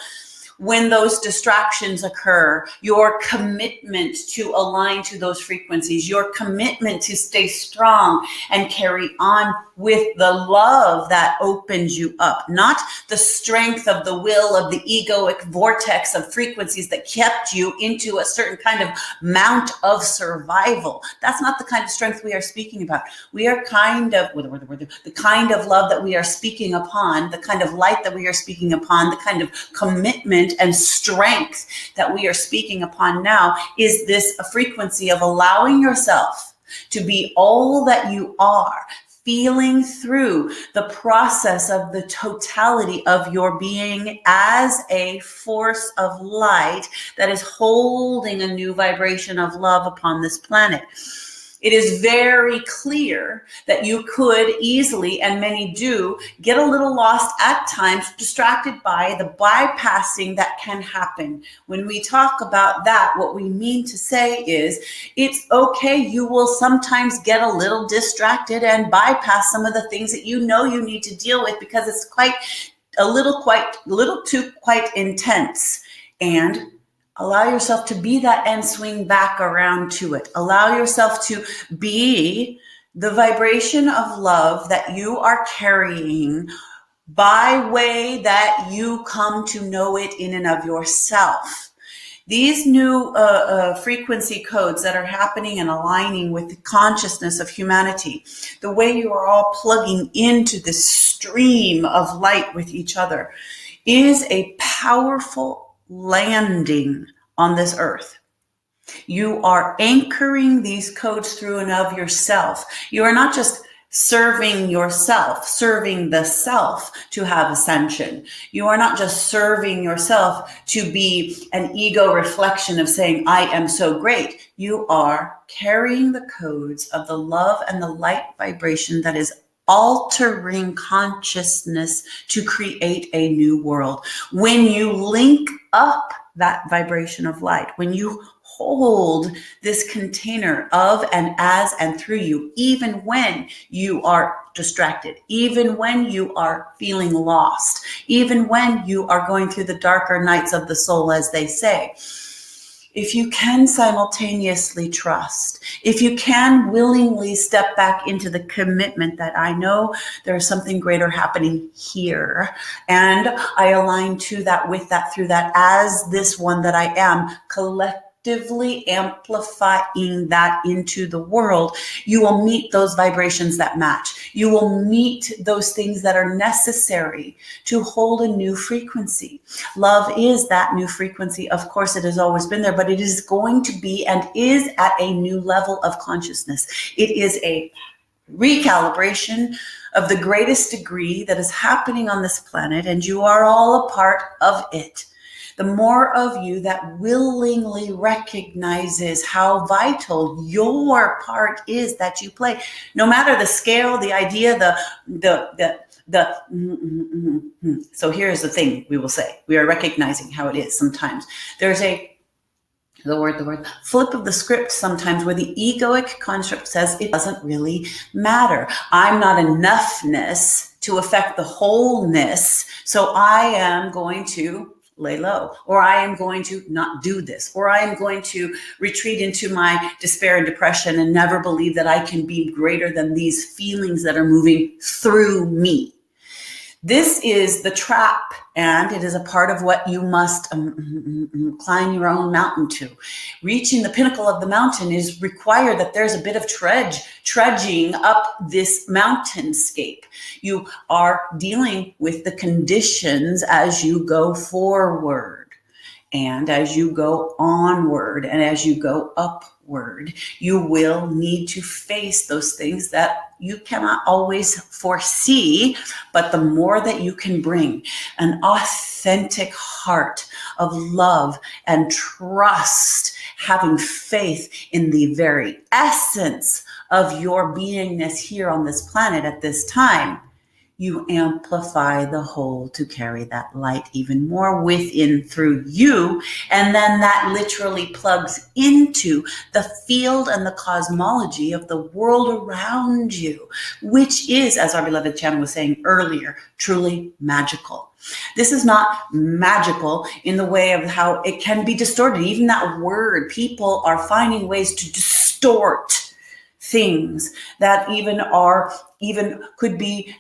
when those distractions occur, your commitment to align to those frequencies, your commitment to stay strong and carry on with the love that opens you up, not the strength of the will of the egoic vortex of frequencies that kept you into a certain kind of mount of survival. That's not the kind of strength we are speaking about. We are the kind of love that we are speaking upon, the kind of light that we are speaking upon, the kind of commitment and strength that we are speaking upon now is this a frequency of allowing yourself to be all that you are, feeling through the process of the totality of your being as a force of light that is holding a new vibration of love upon this planet. It is very clear that you could easily, and many do, get a little lost at times, distracted by the bypassing that can happen. When we talk about that, what we mean to say is, it's okay, you will sometimes get a little distracted and bypass some of the things that you know you need to deal with because it's quite too intense. And allow yourself to be that and swing back around to it. Allow yourself to be the vibration of love that you are carrying by way that you come to know it in and of yourself. These new frequency codes that are happening and aligning with the consciousness of humanity, the way you are all plugging into this stream of light with each other, is a powerful landing on this earth. You are anchoring these codes through and of yourself. You are not just serving yourself, serving the self to have ascension. You are not just serving yourself to be an ego reflection of saying, I am so great. You are carrying the codes of the love and the light vibration that is altering consciousness to create a new world. When you link up that vibration of light, when you hold this container of and as and through you, even when you are distracted, even when you are feeling lost, even when you are going through the darker nights of the soul, as they say, if you can simultaneously trust, if you can willingly step back into the commitment that I know there's something greater happening here, and I align to that, with that, through that, as this one that I am, collectively amplifying that into the world, you will meet those vibrations that match. You will meet those things that are necessary to hold a new frequency. Love is that new frequency. Of course, it has always been there, but it is going to be and is at a new level of consciousness. It is a recalibration of the greatest degree that is happening on this planet, and you are all a part of it. the more of you that willingly recognizes how vital your part is that you play, no matter the scale, the idea, so here's the thing we will say. We are recognizing how it is sometimes. There's the word flip of the script sometimes where the egoic construct says it doesn't really matter. I'm not enoughness to affect the wholeness, so I am going to lay low, or I am going to not do this, or I am going to retreat into my despair and depression and never believe that I can be greater than these feelings that are moving through me. This is the trap, and it is a part of what you must climb your own mountain to. Reaching the pinnacle of the mountain is required that there's a bit of trudging up this mountainscape. You are dealing with the conditions as you go forward, and as you go onward, and as you go upward. You will need to face those things that you cannot always foresee, but the more that you can bring an authentic heart of love and trust, having faith in the very essence of your beingness here on this planet at this time, you amplify the whole to carry that light even more within through you. And then that literally plugs into the field and the cosmology of the world around you, which is, as our beloved Chan was saying earlier, truly magical. This is not magical in the way of how it can be distorted. Even that word, people are finding ways to distort things that even could be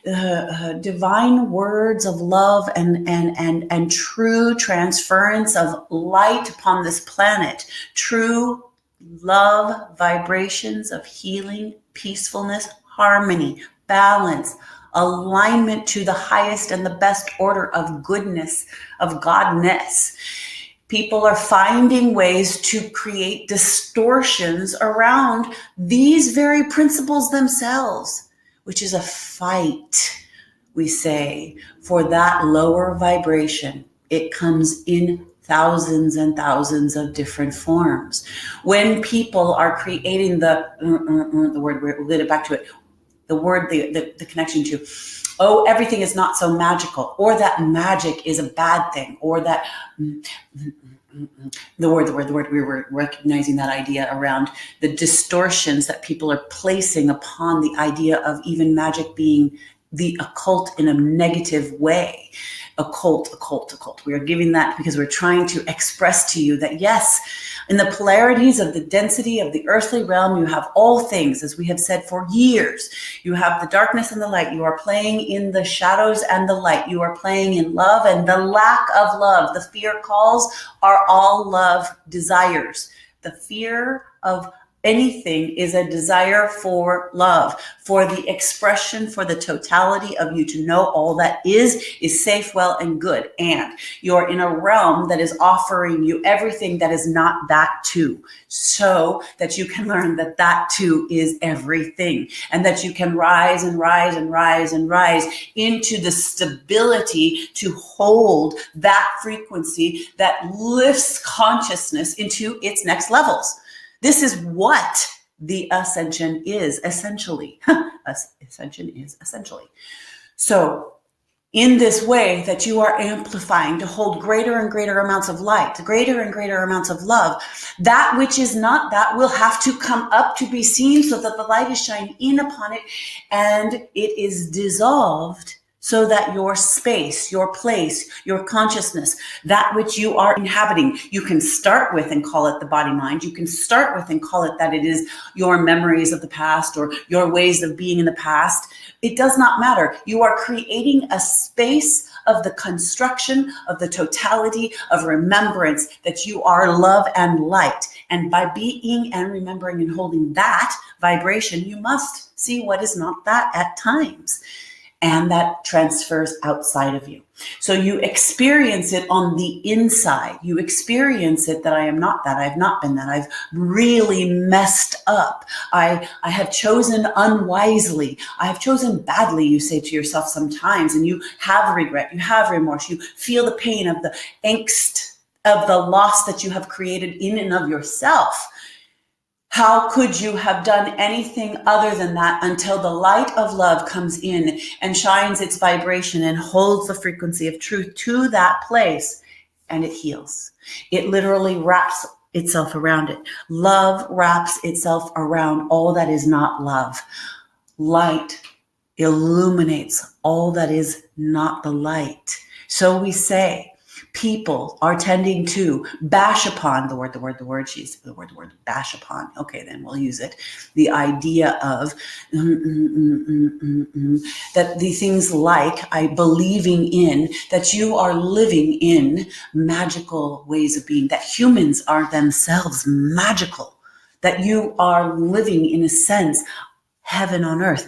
divine words of love and true transference of light upon this planet, true love vibrations of healing, peacefulness, harmony, balance, alignment to the highest and the best order of goodness, of godness. People are finding ways to create distortions around these very principles themselves, which is a fight, we say, for that lower vibration. It comes in thousands and thousands of different forms. When people are creating the word, we'll get it back to it, the word, the connection to, oh, everything is not so magical, or that magic is a bad thing, or that the word, we were recognizing that idea around the distortions that people are placing upon the idea of even magic being the occult in a negative way. Occult. We are giving that because we're trying to express to you that yes, in the polarities of the density of the earthly realm, you have all things, as we have said for years. You have the darkness and the light. You are playing in the shadows and the light. You are playing in love and the lack of love. The fear calls are all love desires. The fear of anything is a desire for love, for the expression, for the totality of you to know all that is safe, well, and good. And you're in a realm that is offering you everything that is not that too, so that you can learn that that too is everything, and that you can rise and rise and rise and rise into the stability to hold that frequency that lifts consciousness into its next levels. This is what the ascension is essentially. Ascension is essentially. So in this way that you are amplifying to hold greater and greater amounts of light, greater and greater amounts of love, that which is not that will have to come up to be seen so that the light is shining in upon it and it is dissolved, so that your space, your place, your consciousness, that which you are inhabiting, you can start with and call it the body mind. You can start with and call it that it is your memories of the past or your ways of being in the past. It does not matter. You are creating a space of the construction of the totality of remembrance that you are love and light. And by being and remembering and holding that vibration, you must see what is not that at times. And that transfers outside of you. So you experience it on the inside. You experience it that I am not that. I have not been that. I've really messed up. I have chosen unwisely. I have chosen badly, you say to yourself sometimes, and you have regret. You have remorse. You feel the pain of the angst of the loss that you have created in and of yourself. How could you have done anything other than that until the light of love comes in and shines its vibration and holds the frequency of truth to that place, and it heals. It literally wraps itself around it. Love wraps itself around all that is not love. Light illuminates all that is not the light. So we say, people are tending to bash upon the word, bash upon. Okay, then we'll use it. The idea of that the things like believing in that you are living in magical ways of being, that humans are themselves magical, that you are living in a sense, heaven on earth.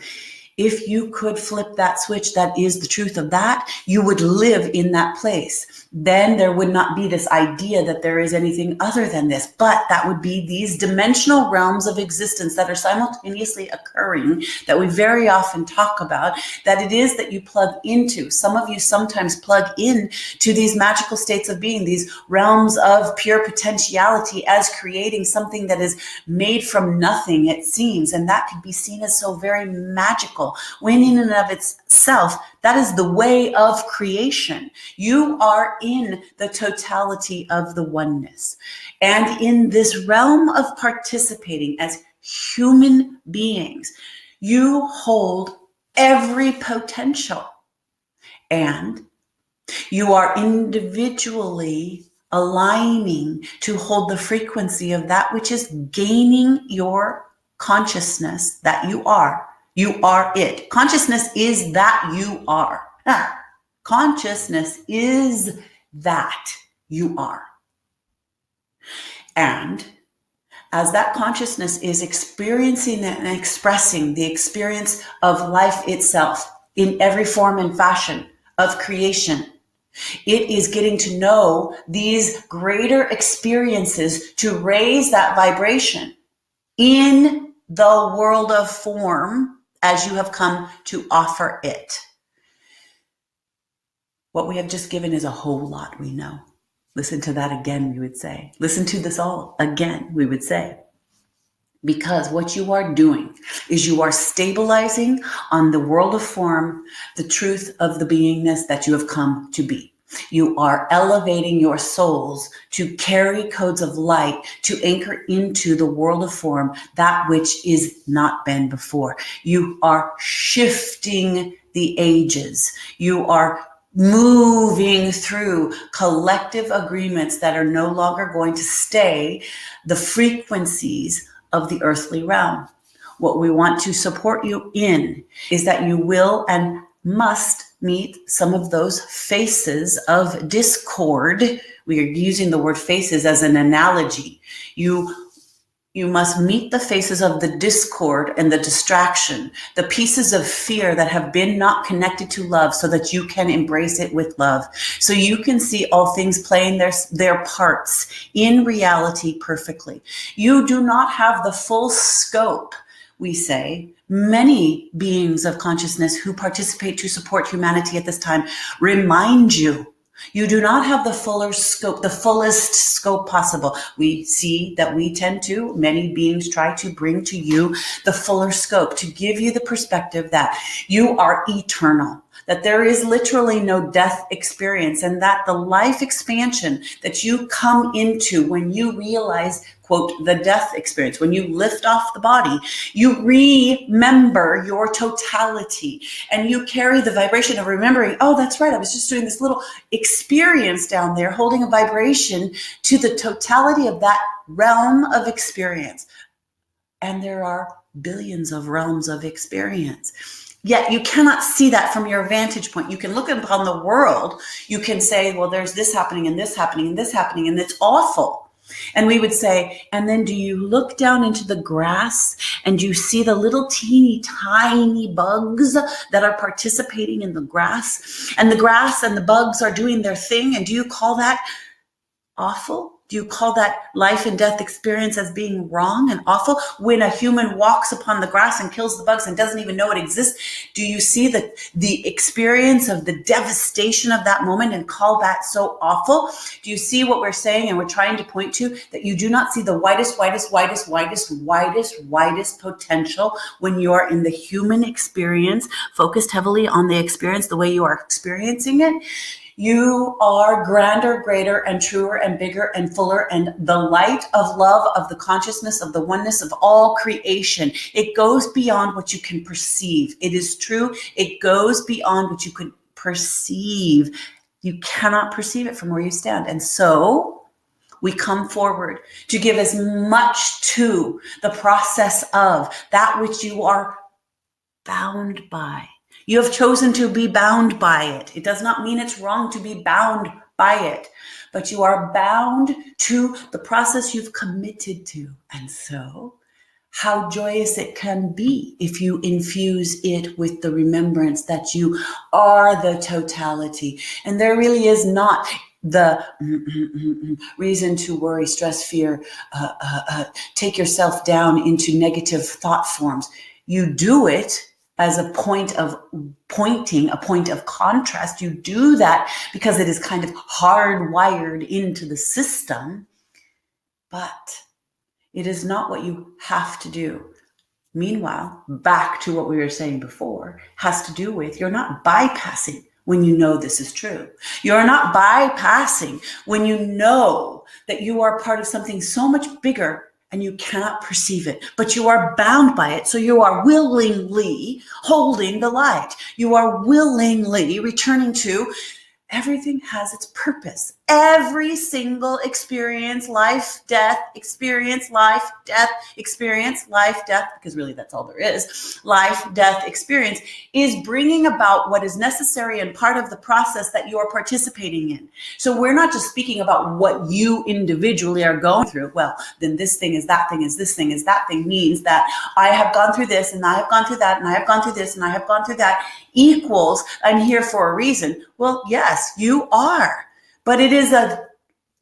If you could flip that switch, that is the truth of that, you would live in that place. Then there would not be this idea that there is anything other than this, but that would be these dimensional realms of existence that are simultaneously occurring, that we very often talk about, that it is that you plug into. Some of you sometimes plug in to these magical states of being, these realms of pure potentiality as creating something that is made from nothing, it seems, and that could be seen as so very magical. When in and of itself, that is the way of creation. You are in the totality of the oneness. And in this realm of participating as human beings, you hold every potential. And you are individually aligning to hold the frequency of that which is gaining your consciousness that you are. You are it. Consciousness is that you are. Consciousness is that you are. And as that consciousness is experiencing and expressing the experience of life itself in every form and fashion of creation, it is getting to know these greater experiences to raise that vibration in the world of form as you have come to offer it. What we have just given is a whole lot, we know. Listen to that again, we would say. Listen to this all again, we would say. Because what you are doing is you are stabilizing on the world of form the truth of the beingness that you have come to be. You are elevating your souls to carry codes of light, to anchor into the world of form, that which is not been before. You are shifting the ages. You are moving through collective agreements that are no longer going to stay the frequencies of the earthly realm. What we want to support you in is that you will and must meet some of those faces of discord. We are using the word faces as an analogy. You must meet the faces of the discord and the distraction, the pieces of fear that have been not connected to love, so that you can embrace it with love. So you can see all things playing their parts in reality perfectly. You do not have the full scope, we say. Many beings of consciousness who participate to support humanity at this time remind you, you do not have the fuller scope, the fullest scope possible. We see that many beings try to bring to you the fuller scope, to give you the perspective that you are eternal, that there is literally no death experience, and that the life expansion that you come into when you realize, quote, the death experience, when you lift off the body, you remember your totality, and you carry the vibration of remembering, oh, that's right, I was just doing this little experience down there, holding a vibration to the totality of that realm of experience. And there are billions of realms of experience. Yet you cannot see that from your vantage point. You can look upon the world. You can say, well, there's this happening and this happening and this happening, and it's awful. And we would say, and then do you look down into the grass and you see the little teeny tiny bugs that are participating in the grass, and the grass and the bugs are doing their thing, and do you call that awful? Do you call that life and death experience as being wrong and awful? When a human walks upon the grass and kills the bugs and doesn't even know it exists, do you see the experience of the devastation of that moment and call that so awful? Do you see what we're saying and we're trying to point to? That you do not see the widest potential when you are in the human experience, focused heavily on the experience, the way you are experiencing it. You are grander, greater, and truer, and bigger, and fuller, and the light of love, of the consciousness, of the oneness of all creation. It goes beyond what you can perceive. It is true. It goes beyond what you could perceive. You cannot perceive it from where you stand. And so we come forward to give as much to the process of that which you are bound by. You have chosen to be bound by it. It does not mean it's wrong to be bound by it, but you are bound to the process you've committed to. And so, how joyous it can be if you infuse it with the remembrance that you are the totality. And there really is not the reason to worry, stress, fear, take yourself down into negative thought forms. You do it as a point of pointing, a point of contrast. You do that because it is kind of hardwired into the system, but it is not what you have to do. Meanwhile, back to what we were saying before, has to do with you're not bypassing when you know this is true. You're not bypassing when you know that you are part of something so much bigger and you cannot perceive it, but you are bound by it. So you are willingly holding the light. You are willingly returning to everything has its purpose. Every single experience, life, death, experience, life, death, experience, life, death, because really that's all there is. Life, death, experience is bringing about what is necessary and part of the process that you are participating in. So we're not just speaking about what you individually are going through. Well, then this thing is that thing is this thing is that thing means that I have gone through this and I have gone through that and I have gone through this and I have gone through that equals I'm here for a reason. Well, yes, you are. But it is a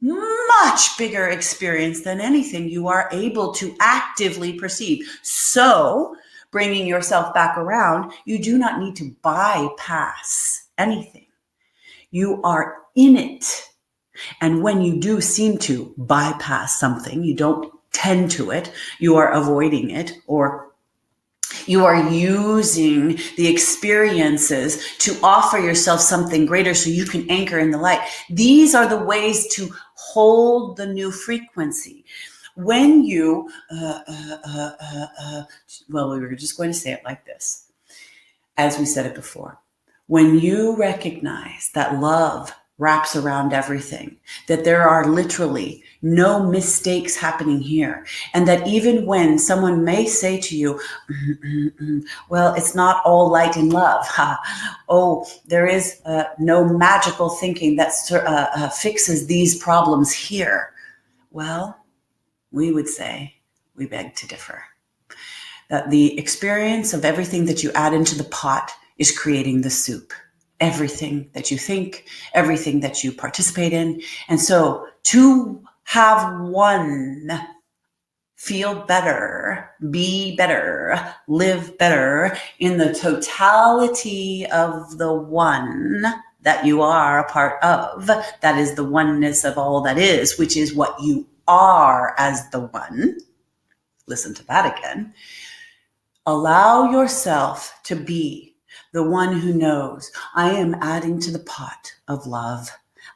much bigger experience than anything you are able to actively perceive. So, bringing yourself back around, you do not need to bypass anything. You are in it. And when you do seem to bypass something, you don't tend to it, you are avoiding it, or you are using the experiences to offer yourself something greater so you can anchor in the light. These are the ways to hold the new frequency. When you, well, we were just going to say it like this, as we said it before. When you recognize that love wraps around everything, that there are literally no mistakes happening here, and that even when someone may say to you, well, it's not all light and love. Oh, there is no magical thinking that fixes these problems here. Well, we would say, we beg to differ. That the experience of everything that you add into the pot is creating the soup. Everything that you think, everything that you participate in. And so to have one feel better, be better, live better in the totality of the one that you are a part of, that is the oneness of all that is, which is what you are as the one. Listen to that again. Allow yourself to be the one who knows, I am adding to the pot of love.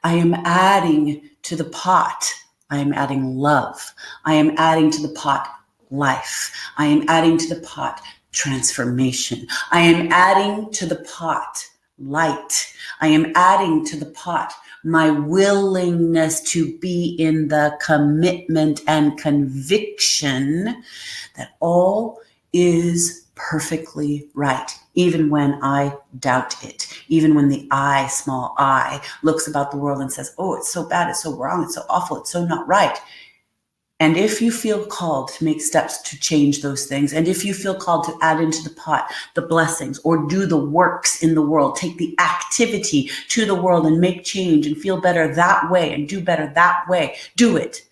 I am adding to the pot. I am adding love. I am adding to the pot life. I am adding to the pot transformation. I am adding to the pot light. I am adding to the pot my willingness to be in the commitment and conviction that all is perfectly right, even when I doubt it, even when the I, small I, looks about the world and says, oh, it's so bad, it's so wrong, it's so awful, it's so not right. And if you feel called to make steps to change those things, and if you feel called to add into the pot the blessings or do the works in the world, take the activity to the world and make change and feel better that way and do better that way, do it.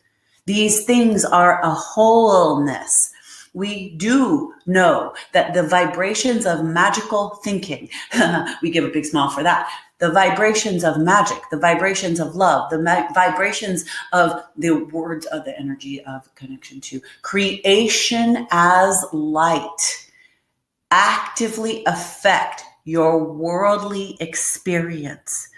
These things are a wholeness. We do know that the vibrations of magical thinking, we give a big smile for that, the vibrations of magic, the vibrations of love, the vibrations of the words of the energy of connection to creation as light actively affect your worldly experience.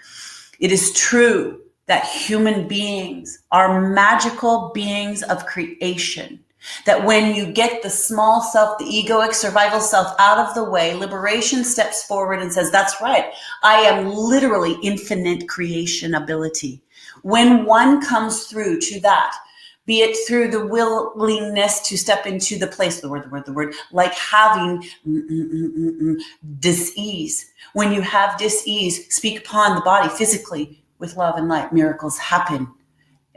It is true that human beings are magical beings of creation. That when you get the small self, the egoic survival self out of the way, liberation steps forward and says, that's right. I am literally infinite creation ability. When one comes through to that, be it through the willingness to step into the place, the word, like having dis-ease. When you have dis-ease, speak upon the body physically with love and light. Miracles happen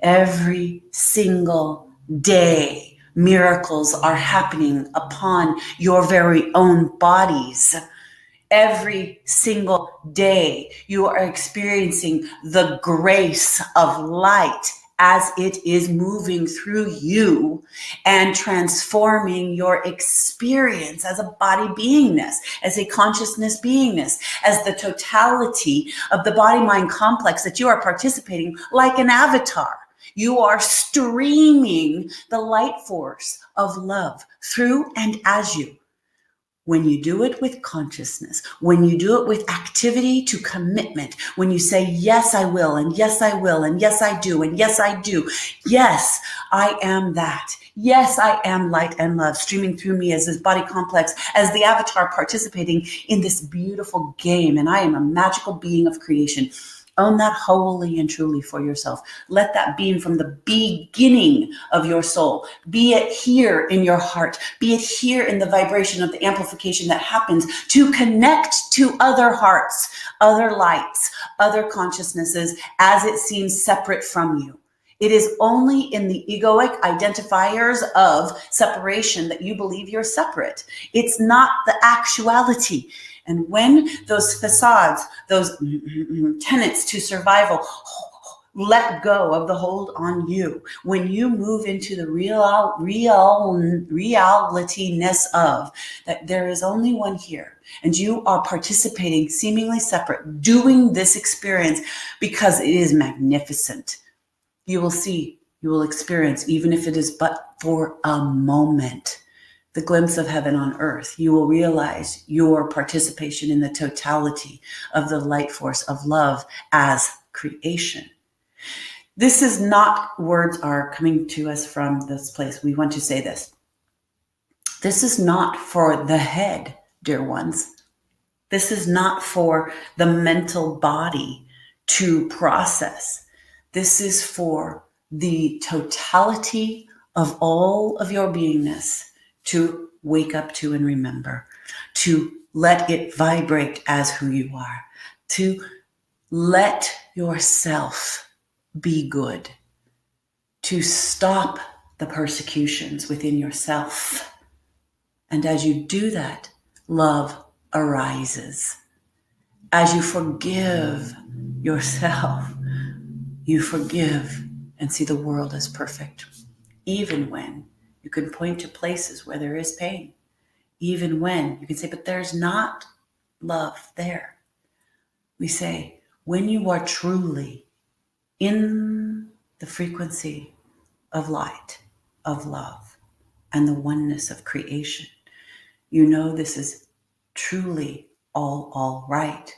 every single day. Miracles are happening upon your very own bodies. Every single day, you are experiencing the grace of light as it is moving through you and transforming your experience as a body beingness, as a consciousness beingness, as the totality of the body-mind complex that you are participating like an avatar. You are streaming the light force of love through and as you. When you do it with consciousness, when you do it with activity to commitment, when you say, yes, I will, and yes, I will, and yes, I do, and yes, I do. Yes, I am that. Yes, I am light and love streaming through me as this body complex, as the avatar participating in this beautiful game. And I am a magical being of creation. Own that wholly and truly for yourself. Let that beam from the beginning of your soul. Be it here in your heart. Be it here in the vibration of the amplification that happens to connect to other hearts, other lights, other consciousnesses as it seems separate from you. It is only in the egoic identifiers of separation that you believe you're separate. It's not the actuality. And when those facades, those tenets to survival, let go of the hold on you, when you move into the realityness of that there is only one here, and you are participating seemingly separate, doing this experience because it is magnificent. You will see, you will experience, even if it is but for a moment, the glimpse of heaven on earth. You will realize your participation in the totality of the light force of love as creation. This is not, words are coming to us from this place. We want to say this. This is not for the head, dear ones. This is not for the mental body to process. This is for the totality of all of your beingness to wake up to and remember, to let it vibrate as who you are, to let yourself be good, to stop the persecutions within yourself. And as you do that, love arises. As you forgive yourself, you forgive and see the world as perfect, even when you can point to places where there is pain, even when you can say, but there's not love there. We say, when you are truly in the frequency of light, of love, and the oneness of creation, you know this is truly all right.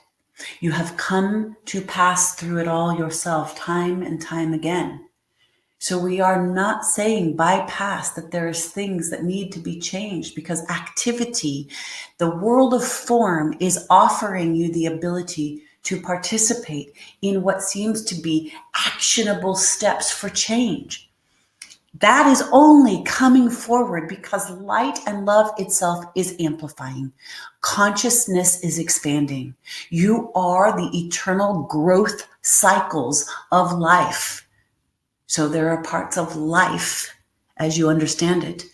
You have come to pass through it all yourself time and time again. So we are not saying bypass that there's things that need to be changed, because activity, the world of form, is offering you the ability to participate in what seems to be actionable steps for change. That is only coming forward because light and love itself is amplifying. Consciousness is expanding. You are the eternal growth cycles of life. So there are parts of life as you understand it,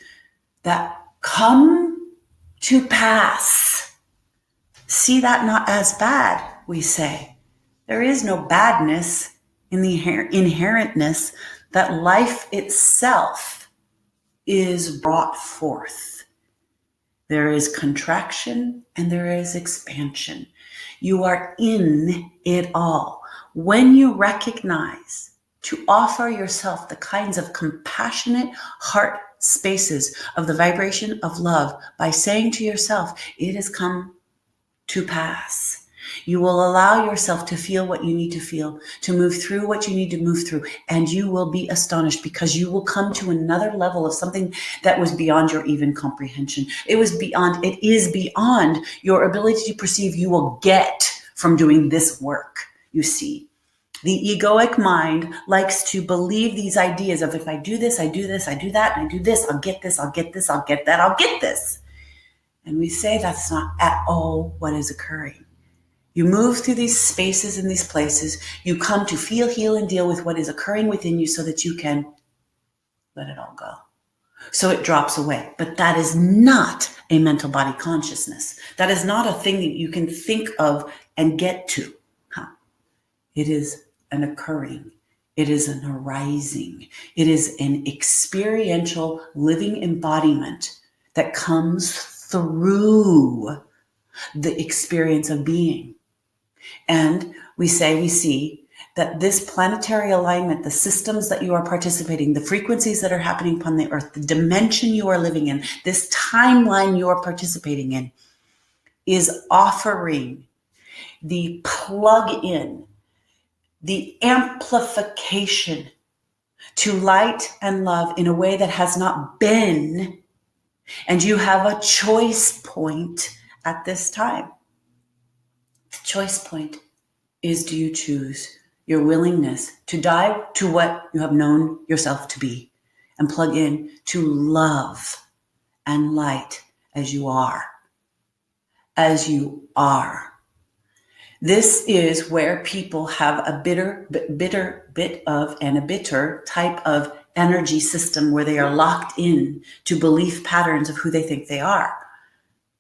that come to pass. See that not as bad, we say. There is no badness in the inherentness that life itself is brought forth. There is contraction and there is expansion. You are in it all. When you recognize to offer yourself the kinds of compassionate heart spaces of the vibration of love by saying to yourself, it has come to pass. You will allow yourself to feel what you need to feel, to move through what you need to move through, and you will be astonished because you will come to another level of something that was beyond your even comprehension. It is beyond your ability to perceive. You will get from doing this work, you see. The egoic mind likes to believe these ideas of if I do this, I do this, I do that, and I do this, I'll get this, I'll get this, I'll get that, I'll get this. And we say that's not at all what is occurring. You move through these spaces and these places. You come to feel, heal, and deal with what is occurring within you so that you can let it all go. So it drops away. But that is not a mental body consciousness. That is not a thing that you can think of and get to. It is an occurring. It is an arising. It is an experiential living embodiment that comes through the experience of being. And we see that this planetary alignment, the systems that you are participating, the frequencies that are happening upon the earth, the dimension you are living in, this timeline you are participating in, is offering the plug-in, the amplification to light and love in a way that has not been. And you have a choice point at this time. The choice point is, do you choose your willingness to dive to what you have known yourself to be and plug in to love and light as you are? As you are. This is where people have a bitter type of energy system where they are locked in to belief patterns of who they think they are.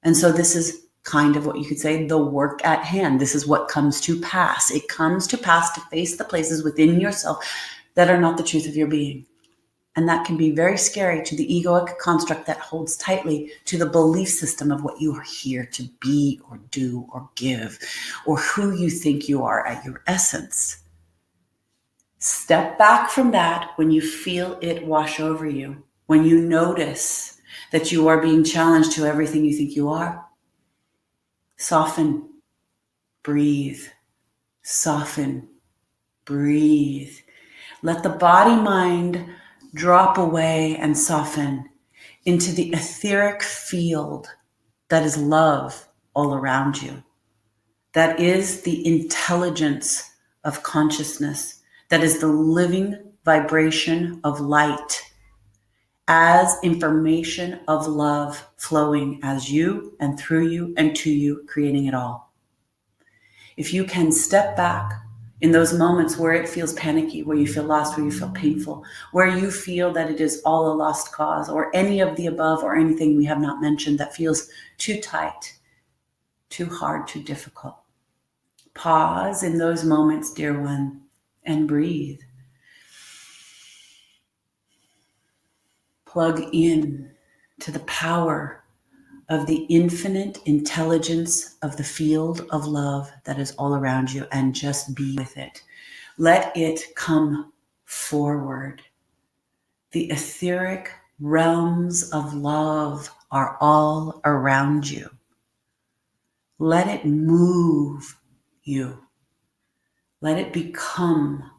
And so this is kind of what you could say, the work at hand. This is what comes to pass. It comes to pass to face the places within yourself that are not the truth of your being. And that can be very scary to the egoic construct that holds tightly to the belief system of what you are here to be or do or give, or who you think you are at your essence. Step back from that when you feel it wash over you, when you notice that you are being challenged to everything you think you are. Soften, breathe, soften, breathe. Let the body-mind drop away and soften into the etheric field that is love all around you. That is the intelligence of consciousness. That is the living vibration of light as information of love flowing as you and through you and to you, creating it all. If you can step back in those moments where it feels panicky, where you feel lost, where you feel painful, where you feel that it is all a lost cause, or any of the above, or anything we have not mentioned that feels too tight, too hard, too difficult. Pause in those moments, dear one, and breathe. Plug in to the power of the infinite intelligence of the field of love that is all around you, and just be with it. Let it come forward. The etheric realms of love are all around you. Let it move you. Let it become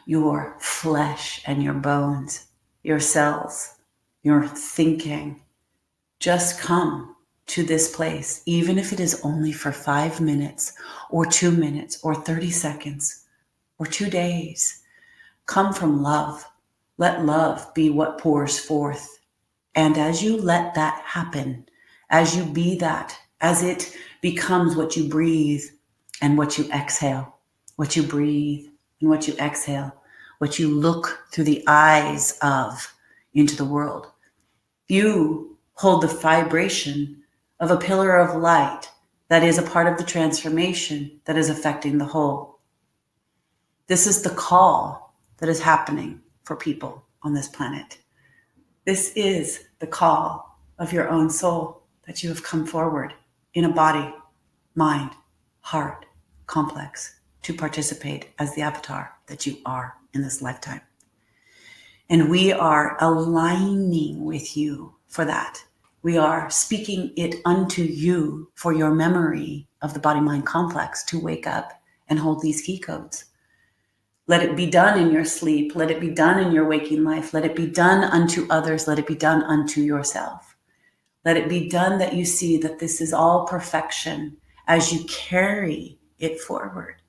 your flesh and your bones, your cells, your thinking. Just come to this place, even if it is only for 5 minutes or 2 minutes or 30 seconds or 2 days. Come from love. Let love be what pours forth. And as you let that happen, as you be that, as it becomes what you breathe and what you exhale, what you breathe and what you exhale, what you look through the eyes of, into the world. You hold the vibration of a pillar of light that is a part of the transformation that is affecting the whole. This is the call that is happening for people on this planet. This is the call of your own soul that you have come forward in a body, mind, heart, complex to participate as the avatar that you are in this lifetime. And we are aligning with you for that. We are speaking it unto you for your memory of the body-mind complex to wake up and hold these key codes. Let it be done in your sleep. Let it be done in your waking life. Let it be done unto others. Let it be done unto yourself. Let it be done that you see that this is all perfection as you carry it forward.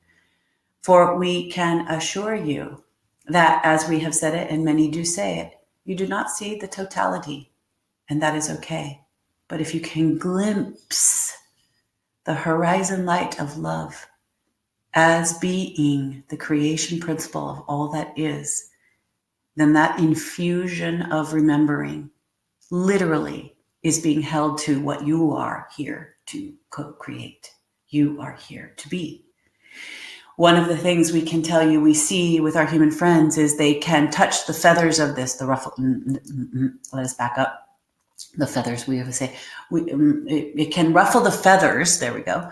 For we can assure you that, as we have said it, and many do say it, you do not see the totality, and that is okay. But if you can glimpse the horizon light of love as being the creation principle of all that is, then that infusion of remembering literally is being held to what you are here to co-create. You are here to be. One of the things we can tell you we see with our human friends is they can touch the feathers of this, the ruffle. Let us back up. The feathers, we have say, it can ruffle the feathers, there we go,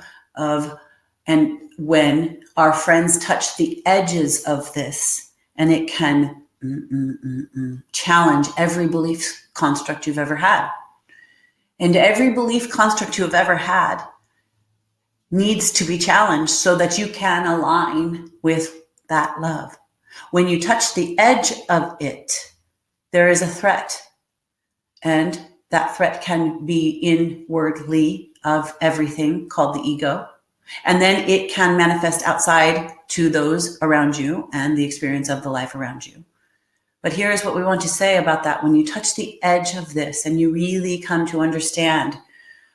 and when our friends touch the edges of this, and it can challenge every belief construct you've ever had. And every belief construct you have ever had needs to be challenged so that you can align with that love. When you touch the edge of it, there is a threat. And that threat can be inwardly of everything called the ego. And then it can manifest outside to those around you and the experience of the life around you. But here's what we want to say about that. When you touch the edge of this and you really come to understand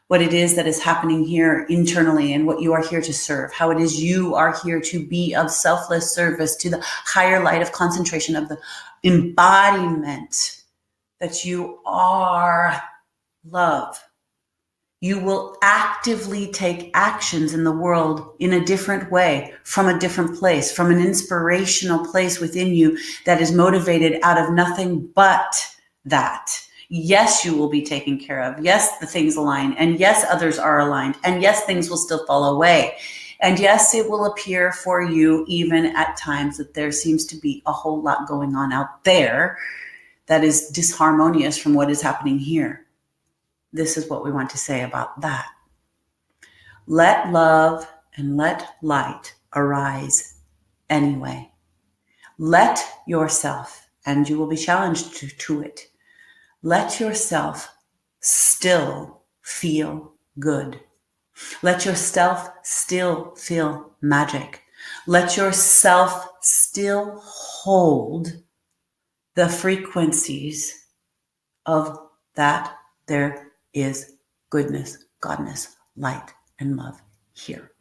what it is that is happening here internally and what you are here to serve, how it is you are here to be of selfless service to the higher light of concentration of the embodiment that you are love. You will actively take actions in the world in a different way, from a different place, from an inspirational place within you that is motivated out of nothing but that. Yes, you will be taken care of. Yes, the things align. And yes, others are aligned. And yes, things will still fall away. And yes, it will appear for you even at times that there seems to be a whole lot going on out there that is disharmonious from what is happening here. This is what we want to say about that. Let love and let light arise anyway. Let yourself, and you will be challenged to it, let yourself still feel good. Let yourself still feel magic. Let yourself still hold the frequencies of that there is goodness, godness, light, and love here.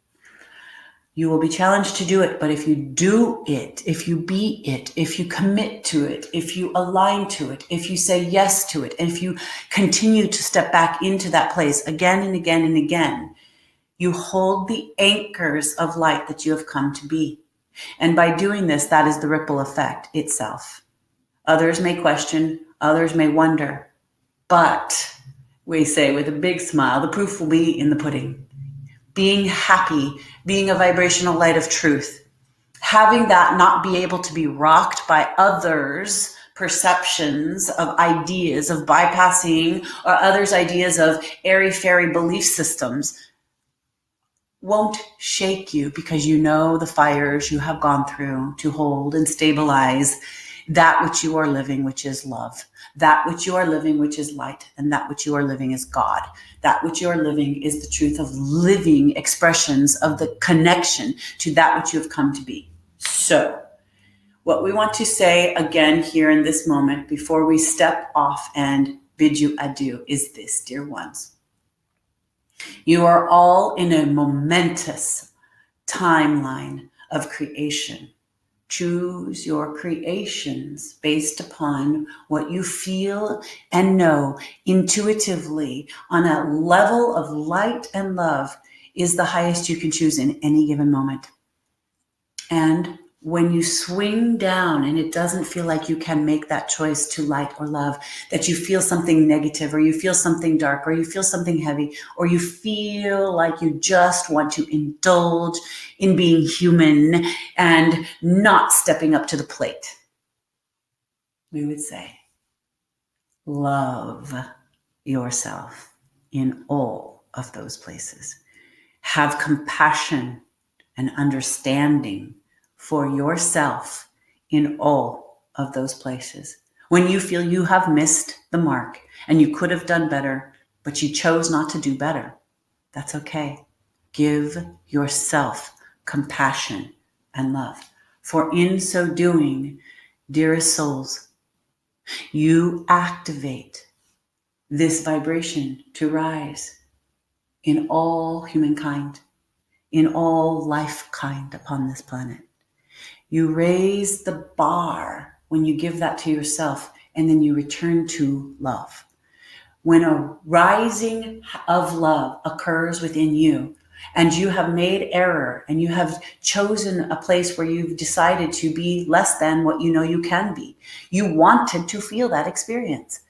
You will be challenged to do it, but if you do it, if you be it, if you commit to it, if you align to it, if you say yes to it, if you continue to step back into that place again and again and again, you hold the anchors of light that you have come to be. And by doing this, that is the ripple effect itself. Others may question, others may wonder, but we say with a big smile, the proof will be in the pudding. Being happy, being a vibrational light of truth, having that not be able to be rocked by others' perceptions of ideas of bypassing or others' ideas of airy-fairy belief systems won't shake you, because you know the fires you have gone through to hold and stabilize that which you are living, which is love. That which you are living, which is light, and that which you are living is God. That which you are living is the truth of living expressions of the connection to that which you have come to be. So, what we want to say again here in this moment before we step off and bid you adieu is this, dear ones. You are all in a momentous timeline of creation. Choose your creations based upon what you feel and know intuitively on a level of light and love is the highest you can choose in any given moment. And when you swing down and it doesn't feel like you can make that choice to light or love, that you feel something negative or you feel something dark or you feel something heavy or you feel like you just want to indulge in being human and not stepping up to the plate, we would say, love yourself in all of those places. Have compassion and understanding for yourself in all of those places. When you feel you have missed the mark and you could have done better, but you chose not to do better, that's okay. Give yourself compassion and love. For in so doing, dearest souls, you activate this vibration to rise in all humankind, in all life kind upon this planet. You raise the bar when you give that to yourself, and then you return to love. When a rising of love occurs within you, and you have made error, and you have chosen a place where you've decided to be less than what you know you can be, you wanted to feel that experience.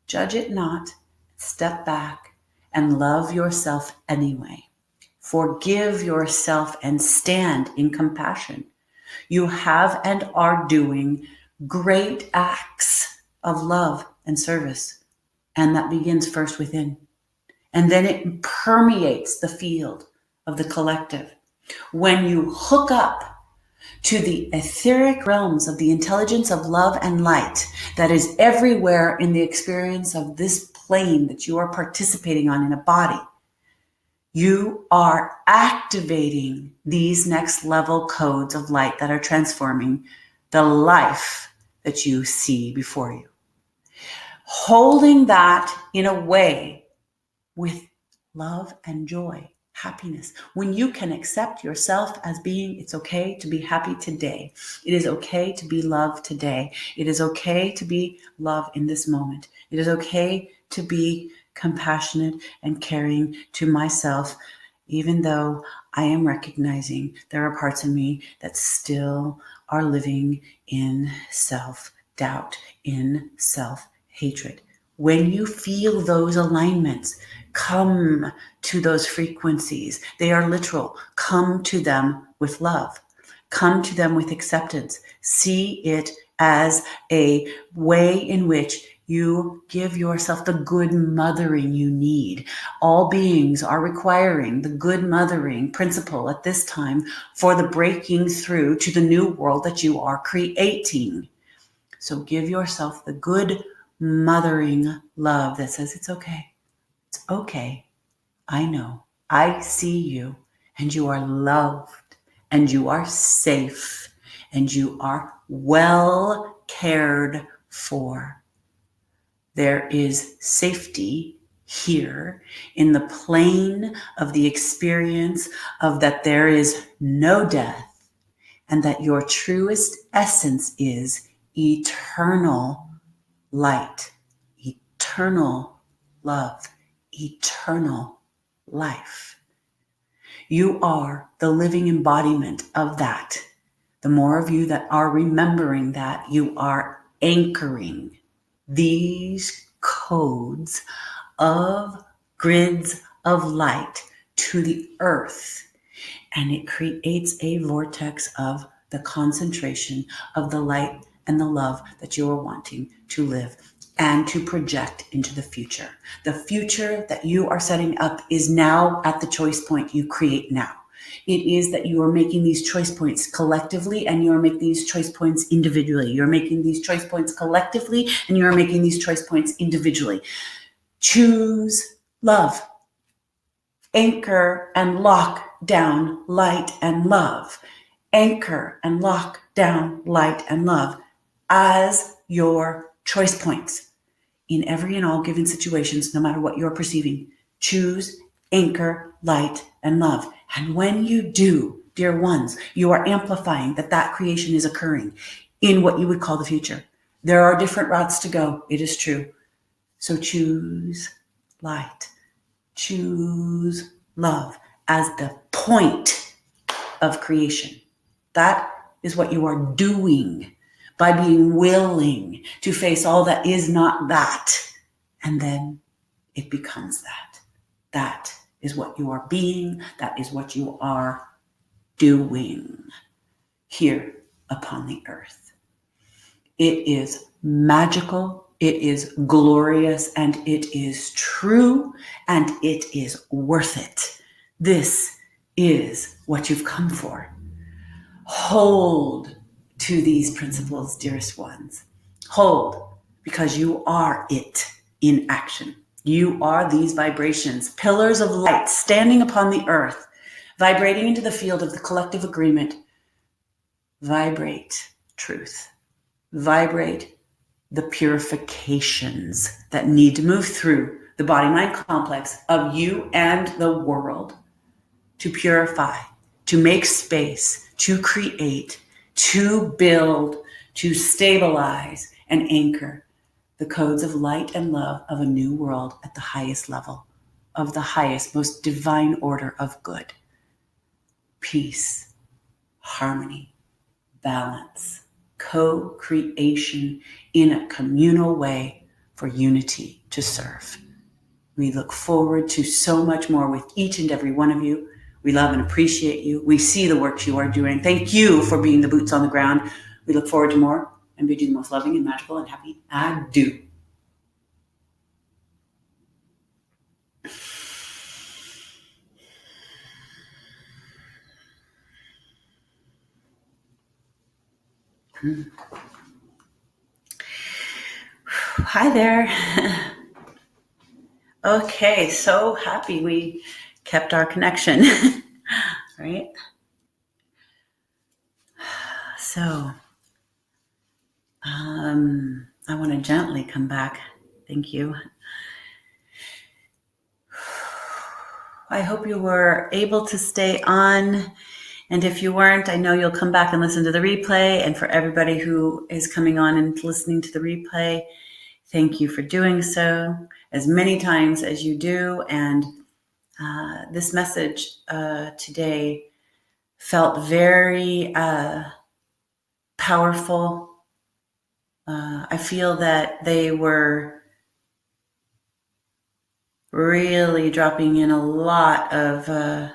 Judge it not, step back, and love yourself anyway. Forgive yourself and stand in compassion. You have and are doing great acts of love and service. And that begins first within. And then it permeates the field of the collective. When you hook up to the etheric realms of the intelligence of love and light that is everywhere in the experience of this plane that you are participating on in a body, you are activating these next level codes of light that are transforming the life that you see before you. Holding that in a way with love and joy, happiness. When you can accept yourself as being, it's okay to be happy today. It is okay to be love today. It is okay to be love in this moment. It is okay to be compassionate and caring to myself, even though I am recognizing there are parts of me that still are living in self-doubt, in self-hatred. When you feel those alignments, come to those frequencies. They are literal. Come to them with love. Come to them with acceptance. See it as a way in which you give yourself the good mothering you need. All beings are requiring the good mothering principle at this time for the breaking through to the new world that you are creating. So give yourself the good mothering love that says, it's okay. It's okay. I know. I see you, and you are loved, and you are safe, and you are well cared for. There is safety here in the plane of the experience of that there is no death, and that your truest essence is eternal light, eternal love, eternal life. You are the living embodiment of that. The more of you that are remembering that, you are anchoring these codes of grids of light to the earth. And it creates a vortex of the concentration of the light and the love that you are wanting to live and to project into the future. The future that you are setting up is now at the choice point you create now. It is that you are making these choice points collectively, and you are making these choice points individually. You're making these choice points collectively, and you are making these choice points individually. Choose love. Anchor and lock down light and love. Anchor and lock down light and love as your choice points in every and all given situations, no matter what you're perceiving. Choose, anchor, light, and love. And when you do, dear ones. You are amplifying that creation is occurring in what you would call the future. There are different routes to go. It is true. So choose light. Choose love as the point of creation. That is what you are doing by being willing to face all that is not that. And then it becomes that. That is what you are being. That is what you are doing here upon the earth. It is magical. It is glorious, and it is true, and it is worth it. This is what you've come for. Hold to these principles, dearest ones. Hold, because you are it in action. You are these vibrations, pillars of light standing upon the earth, vibrating into the field of the collective agreement. Vibrate truth. Vibrate the purifications that need to move through the body-mind complex of you and the world to purify, to make space, to create, to build, to stabilize and anchor the codes of light and love of a new world at the highest level, of the highest, most divine order of good. Peace, harmony, balance, co-creation in a communal way for unity to serve. We look forward to so much more with each and every one of you. We love and appreciate you. We see the work you are doing. Thank you for being the boots on the ground. We look forward to more and bid you the most loving and magical and happy adieu. Hi there. Okay, so happy we kept our connection, right? So, I want to gently come back. Thank you. I hope you were able to stay on. And if you weren't, I know you'll come back and listen to the replay. And for everybody who is coming on and listening to the replay, thank you for doing so as many times as you do. And this message today felt very powerful. I feel that they were really dropping in a lot of, the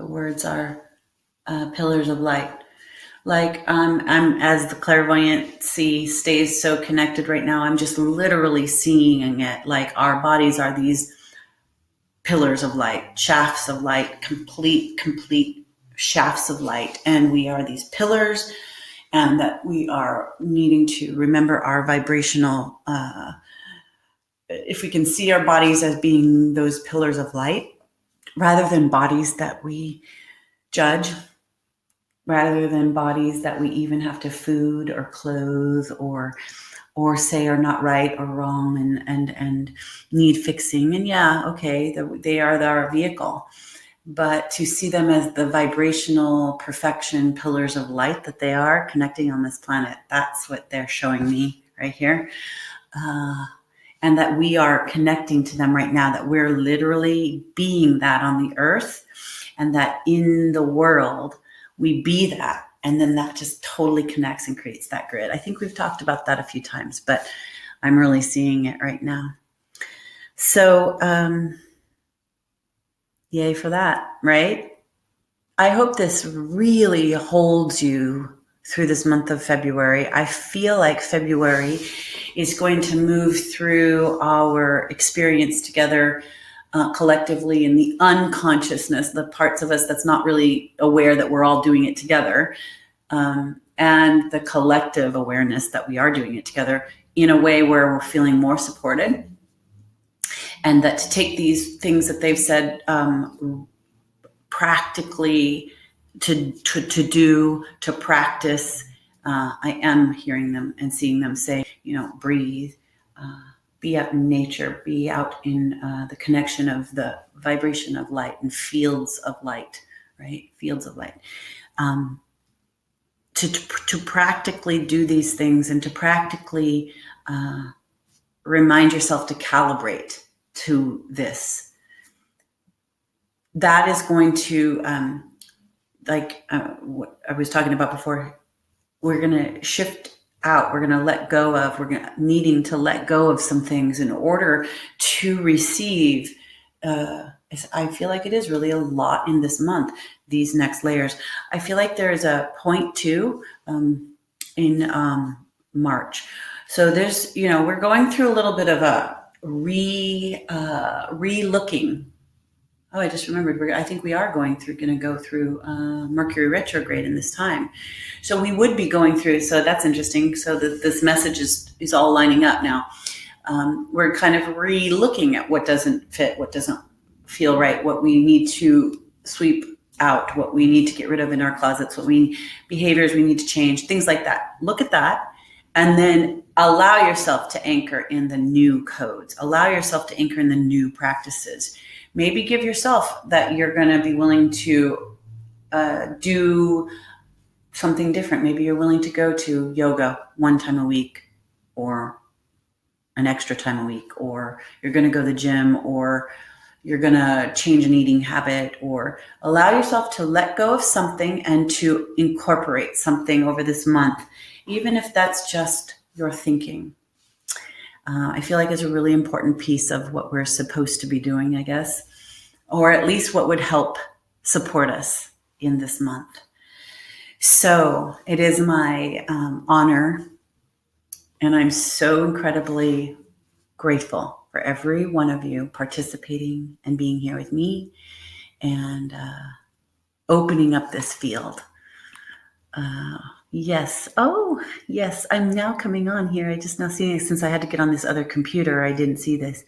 words are pillars of light. Like I'm as the clairvoyancy stays so connected right now, I'm just literally seeing it like our bodies are these pillars of light, shafts of light, complete shafts of light. And we are these pillars, and that we are needing to remember our vibrational, if we can see our bodies as being those pillars of light, rather than bodies that we judge, rather than bodies that we even have to food or clothe or say are not right or wrong and need fixing. And yeah, okay, they are our vehicle. But to see them as the vibrational perfection pillars of light that they are connecting on this planet, that's what they're showing me right here. And that we are connecting to them right now, that we're literally being that on the earth, and that in the world, we be that. And then that just totally connects and creates that grid. I think we've talked about that a few times, but I'm really seeing it right now. So, yay for that, right? I hope this really holds you through this month of February. I feel like February is going to move through our experience together collectively in the unconsciousness, the parts of us that's not really aware that we're all doing it together, and the collective awareness that we are doing it together in a way where we're feeling more supported. And that to take these things that they've said practically to do, to practice. I am hearing them and seeing them say, breathe, be out in nature, be out in the connection of the vibration of light and fields of light right? Fields of light. To practically do these things and to practically remind yourself to calibrate to this. That is going to, what I was talking about before, we're going to shift out. We're going to let go of, needing to let go of some things in order to receive. I feel like it is really a lot in this month, these next layers. I feel like there's a point too in March. So there's, we're going through a little bit of a re-looking. Oh, I just remembered. I think we are going to go through Mercury retrograde in this time. So we would be going through. So that's interesting. So this message is all lining up now. We're kind of re-looking at what doesn't fit, what doesn't feel right, what we need to sweep out, what we need to get rid of in our closets, behaviors we need to change, things like that. Look at that. And then allow yourself to anchor in the new codes. Allow yourself to anchor in the new practices. Maybe give yourself that you're going to be willing to do something different. Maybe you're willing to go to yoga one time a week or an extra time a week, or you're going to go to the gym, or you're going to change an eating habit, or allow yourself to let go of something and to incorporate something over this month, even if that's just your thinking. I feel like it's a really important piece of what we're supposed to be doing, I guess, or at least what would help support us in this month. So it is my honor, and I'm so incredibly grateful for every one of you participating and being here with me and opening up this field. Yes. Oh, yes. I'm now coming on here. I just now seeing it since I had to get on this other computer. I didn't see this.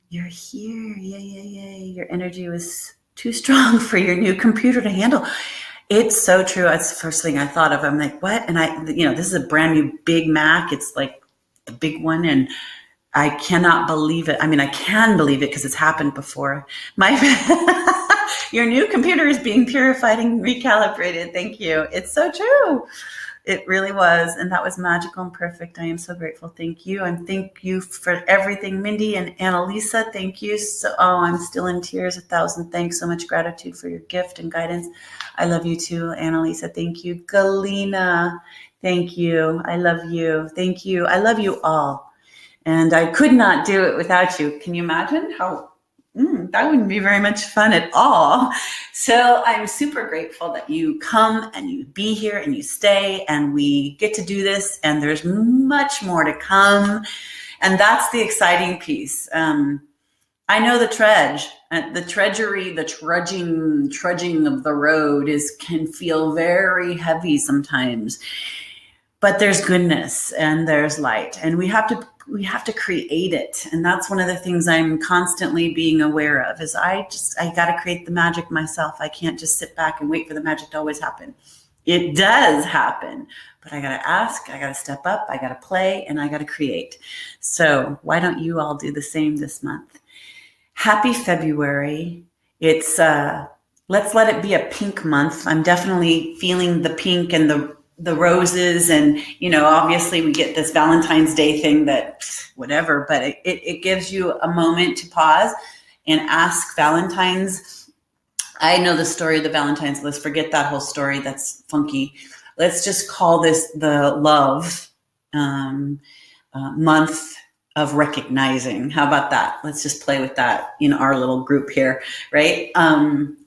You're here. Yay. Your energy was too strong for your new computer to handle. It's so true. That's the first thing I thought of. I'm like, what? And this is a brand new big Mac. It's like the big one. And I cannot believe it. I mean, I can believe it because it's happened before. Your new computer is being purified and recalibrated. Thank you. It's so true. It really was. And that was magical and perfect. I am so grateful. Thank you. And thank you for everything, Mindy and Annalisa. Thank you. I'm still in tears. 1,000 thanks. So much gratitude for your gift and guidance. I love you too, Annalisa. Thank you. Galina. Thank you. I love you. Thank you. I love you all. And I could not do it without you. Can you imagine how that wouldn't be very much fun at all. So I'm super grateful that you come and you be here and you stay and we get to do this, and there's much more to come. And that's the exciting piece. I know the trudging of the road can feel very heavy sometimes, but there's goodness and there's light, and we have to create it. And that's one of the things I'm constantly being aware of is I got to create the magic myself. I can't just sit back and wait for the magic to always happen. It does happen, but I got to ask, I got to step up, I got to play, and I got to create. So why don't you all do the same this month? Happy February. It's, let's let it be a pink month. I'm definitely feeling the pink and the roses, and obviously we get this Valentine's Day thing that whatever, but it gives you a moment to pause and ask Valentine's. I know the story of the Valentine's list. Forget that whole story. That's funky. Let's just call this the love month of recognizing. How about that? Let's just play with that in our little group here, right?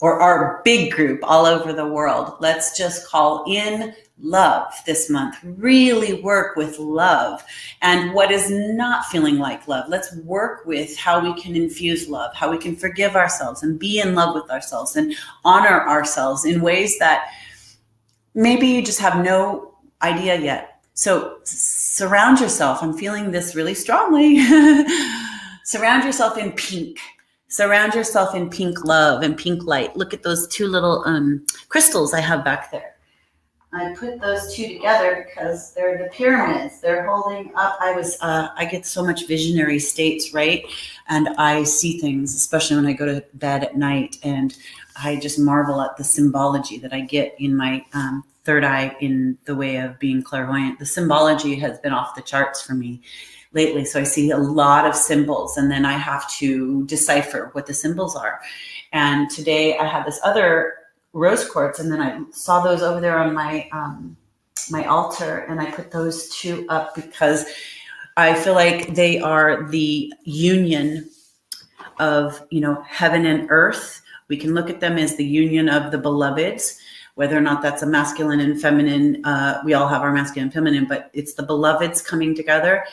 Or our big group all over the world. Let's just call in love this month. Really work with love and what is not feeling like love. Let's work with how we can infuse love, how we can forgive ourselves and be in love with ourselves and honor ourselves in ways that maybe you just have no idea yet. So surround yourself. I'm feeling this really strongly. Surround yourself in pink. Surround yourself in pink love and pink light. Look at those two little crystals I have back there. I put those two together because they're the pyramids. They're holding up. I get so much visionary states, right? And I see things, especially when I go to bed at night, and I just marvel at the symbology that I get in my third eye in the way of being clairvoyant. The symbology has been off the charts for me lately. So I see a lot of symbols, and then I have to decipher what the symbols are. And today I have this other rose quartz, and then I saw those over there on my my altar, and I put those two up because I feel like they are the union of, heaven and earth. We can look at them as the union of the beloveds, whether or not that's a masculine and feminine. We all have our masculine and feminine, but it's the beloveds coming together.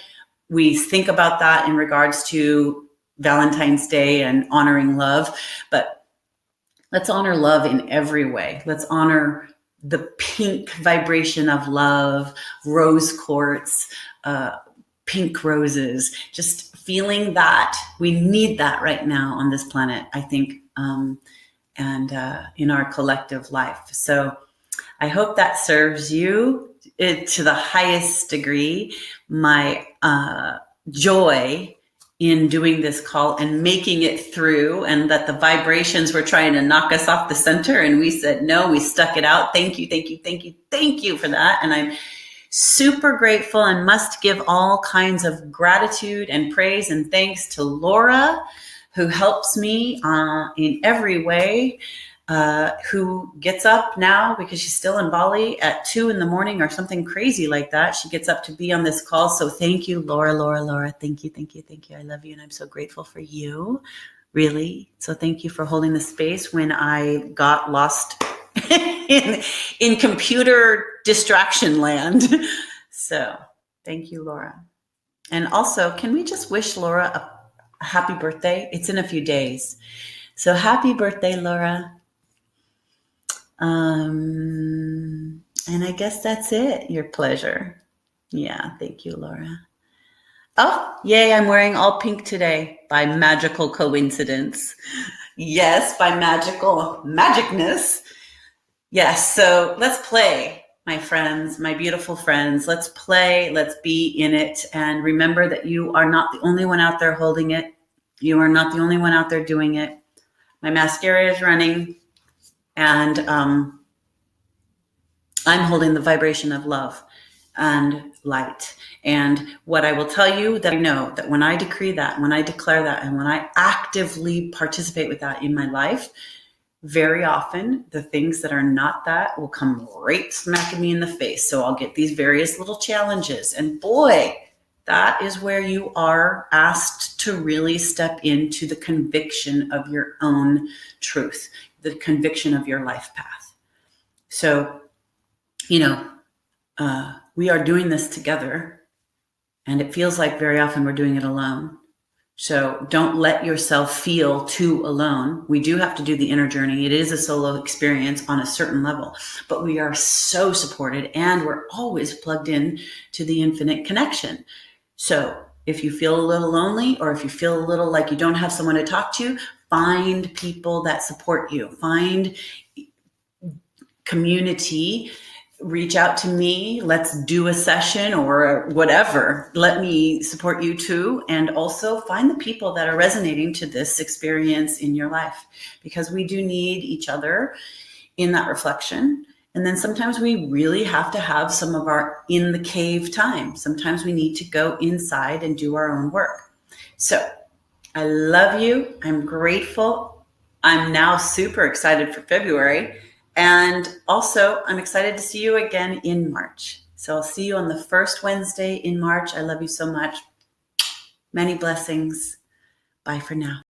We think about that in regards to Valentine's Day and honoring love, but let's honor love in every way. Let's honor the pink vibration of love, rose quartz, pink roses, just feeling that we need that right now on this planet, I think, and in our collective life. So I hope that serves you to the highest degree. My joy in doing this call and making it through, and that the vibrations were trying to knock us off the center, and we said no, we stuck it out. Thank you, thank you, thank you, thank you for that. And I'm super grateful and must give all kinds of gratitude and praise and thanks to Laura, who helps me in every way, who gets up now because she's still in Bali at 2 a.m. or something crazy like that. She gets up to be on this call. So thank you, Laura. Thank you, thank you, thank you. I love you, and I'm so grateful for you, really. So thank you for holding the space when I got lost in computer distraction land. So thank you, Laura. And also, can we just wish Laura a happy birthday? It's in a few days. So happy birthday, Laura. And I guess that's it. Your pleasure. Yeah, thank you, Laura. Oh, yay, I'm wearing all pink today by magical coincidence. Yes, by magical magicness. Yes, so let's play, my friends, my beautiful friends. Let's play, let's be in it, and remember that you are not the only one out there holding it. You are not the only one out there doing it. My mascara is running, and I'm holding the vibration of love and light. And what I will tell you, that I know that when I decree that, when I declare that, and when I actively participate with that in my life, very often the things that are not that will come right smacking me in the face. So I'll get these various little challenges, and boy, that is where you are asked to really step into the conviction of your own truth, the conviction of your life path. So, we are doing this together, and it feels like very often we're doing it alone. So don't let yourself feel too alone. We do have to do the inner journey. It is a solo experience on a certain level, but we are so supported, and we're always plugged in to the infinite connection. So if you feel a little lonely, or if you feel a little like you don't have someone to talk to, find people that support you. Find community. Reach out to me. Let's do a session or whatever. Let me support you too. And also find the people that are resonating to this experience in your life, because we do need each other in that reflection. And then sometimes we really have to have some of our in the cave time. Sometimes we need to go inside and do our own work. So I love you. I'm grateful. I'm now super excited for February. And also, I'm excited to see you again in March. So I'll see you on the first Wednesday in March. I love you so much. Many blessings. Bye for now.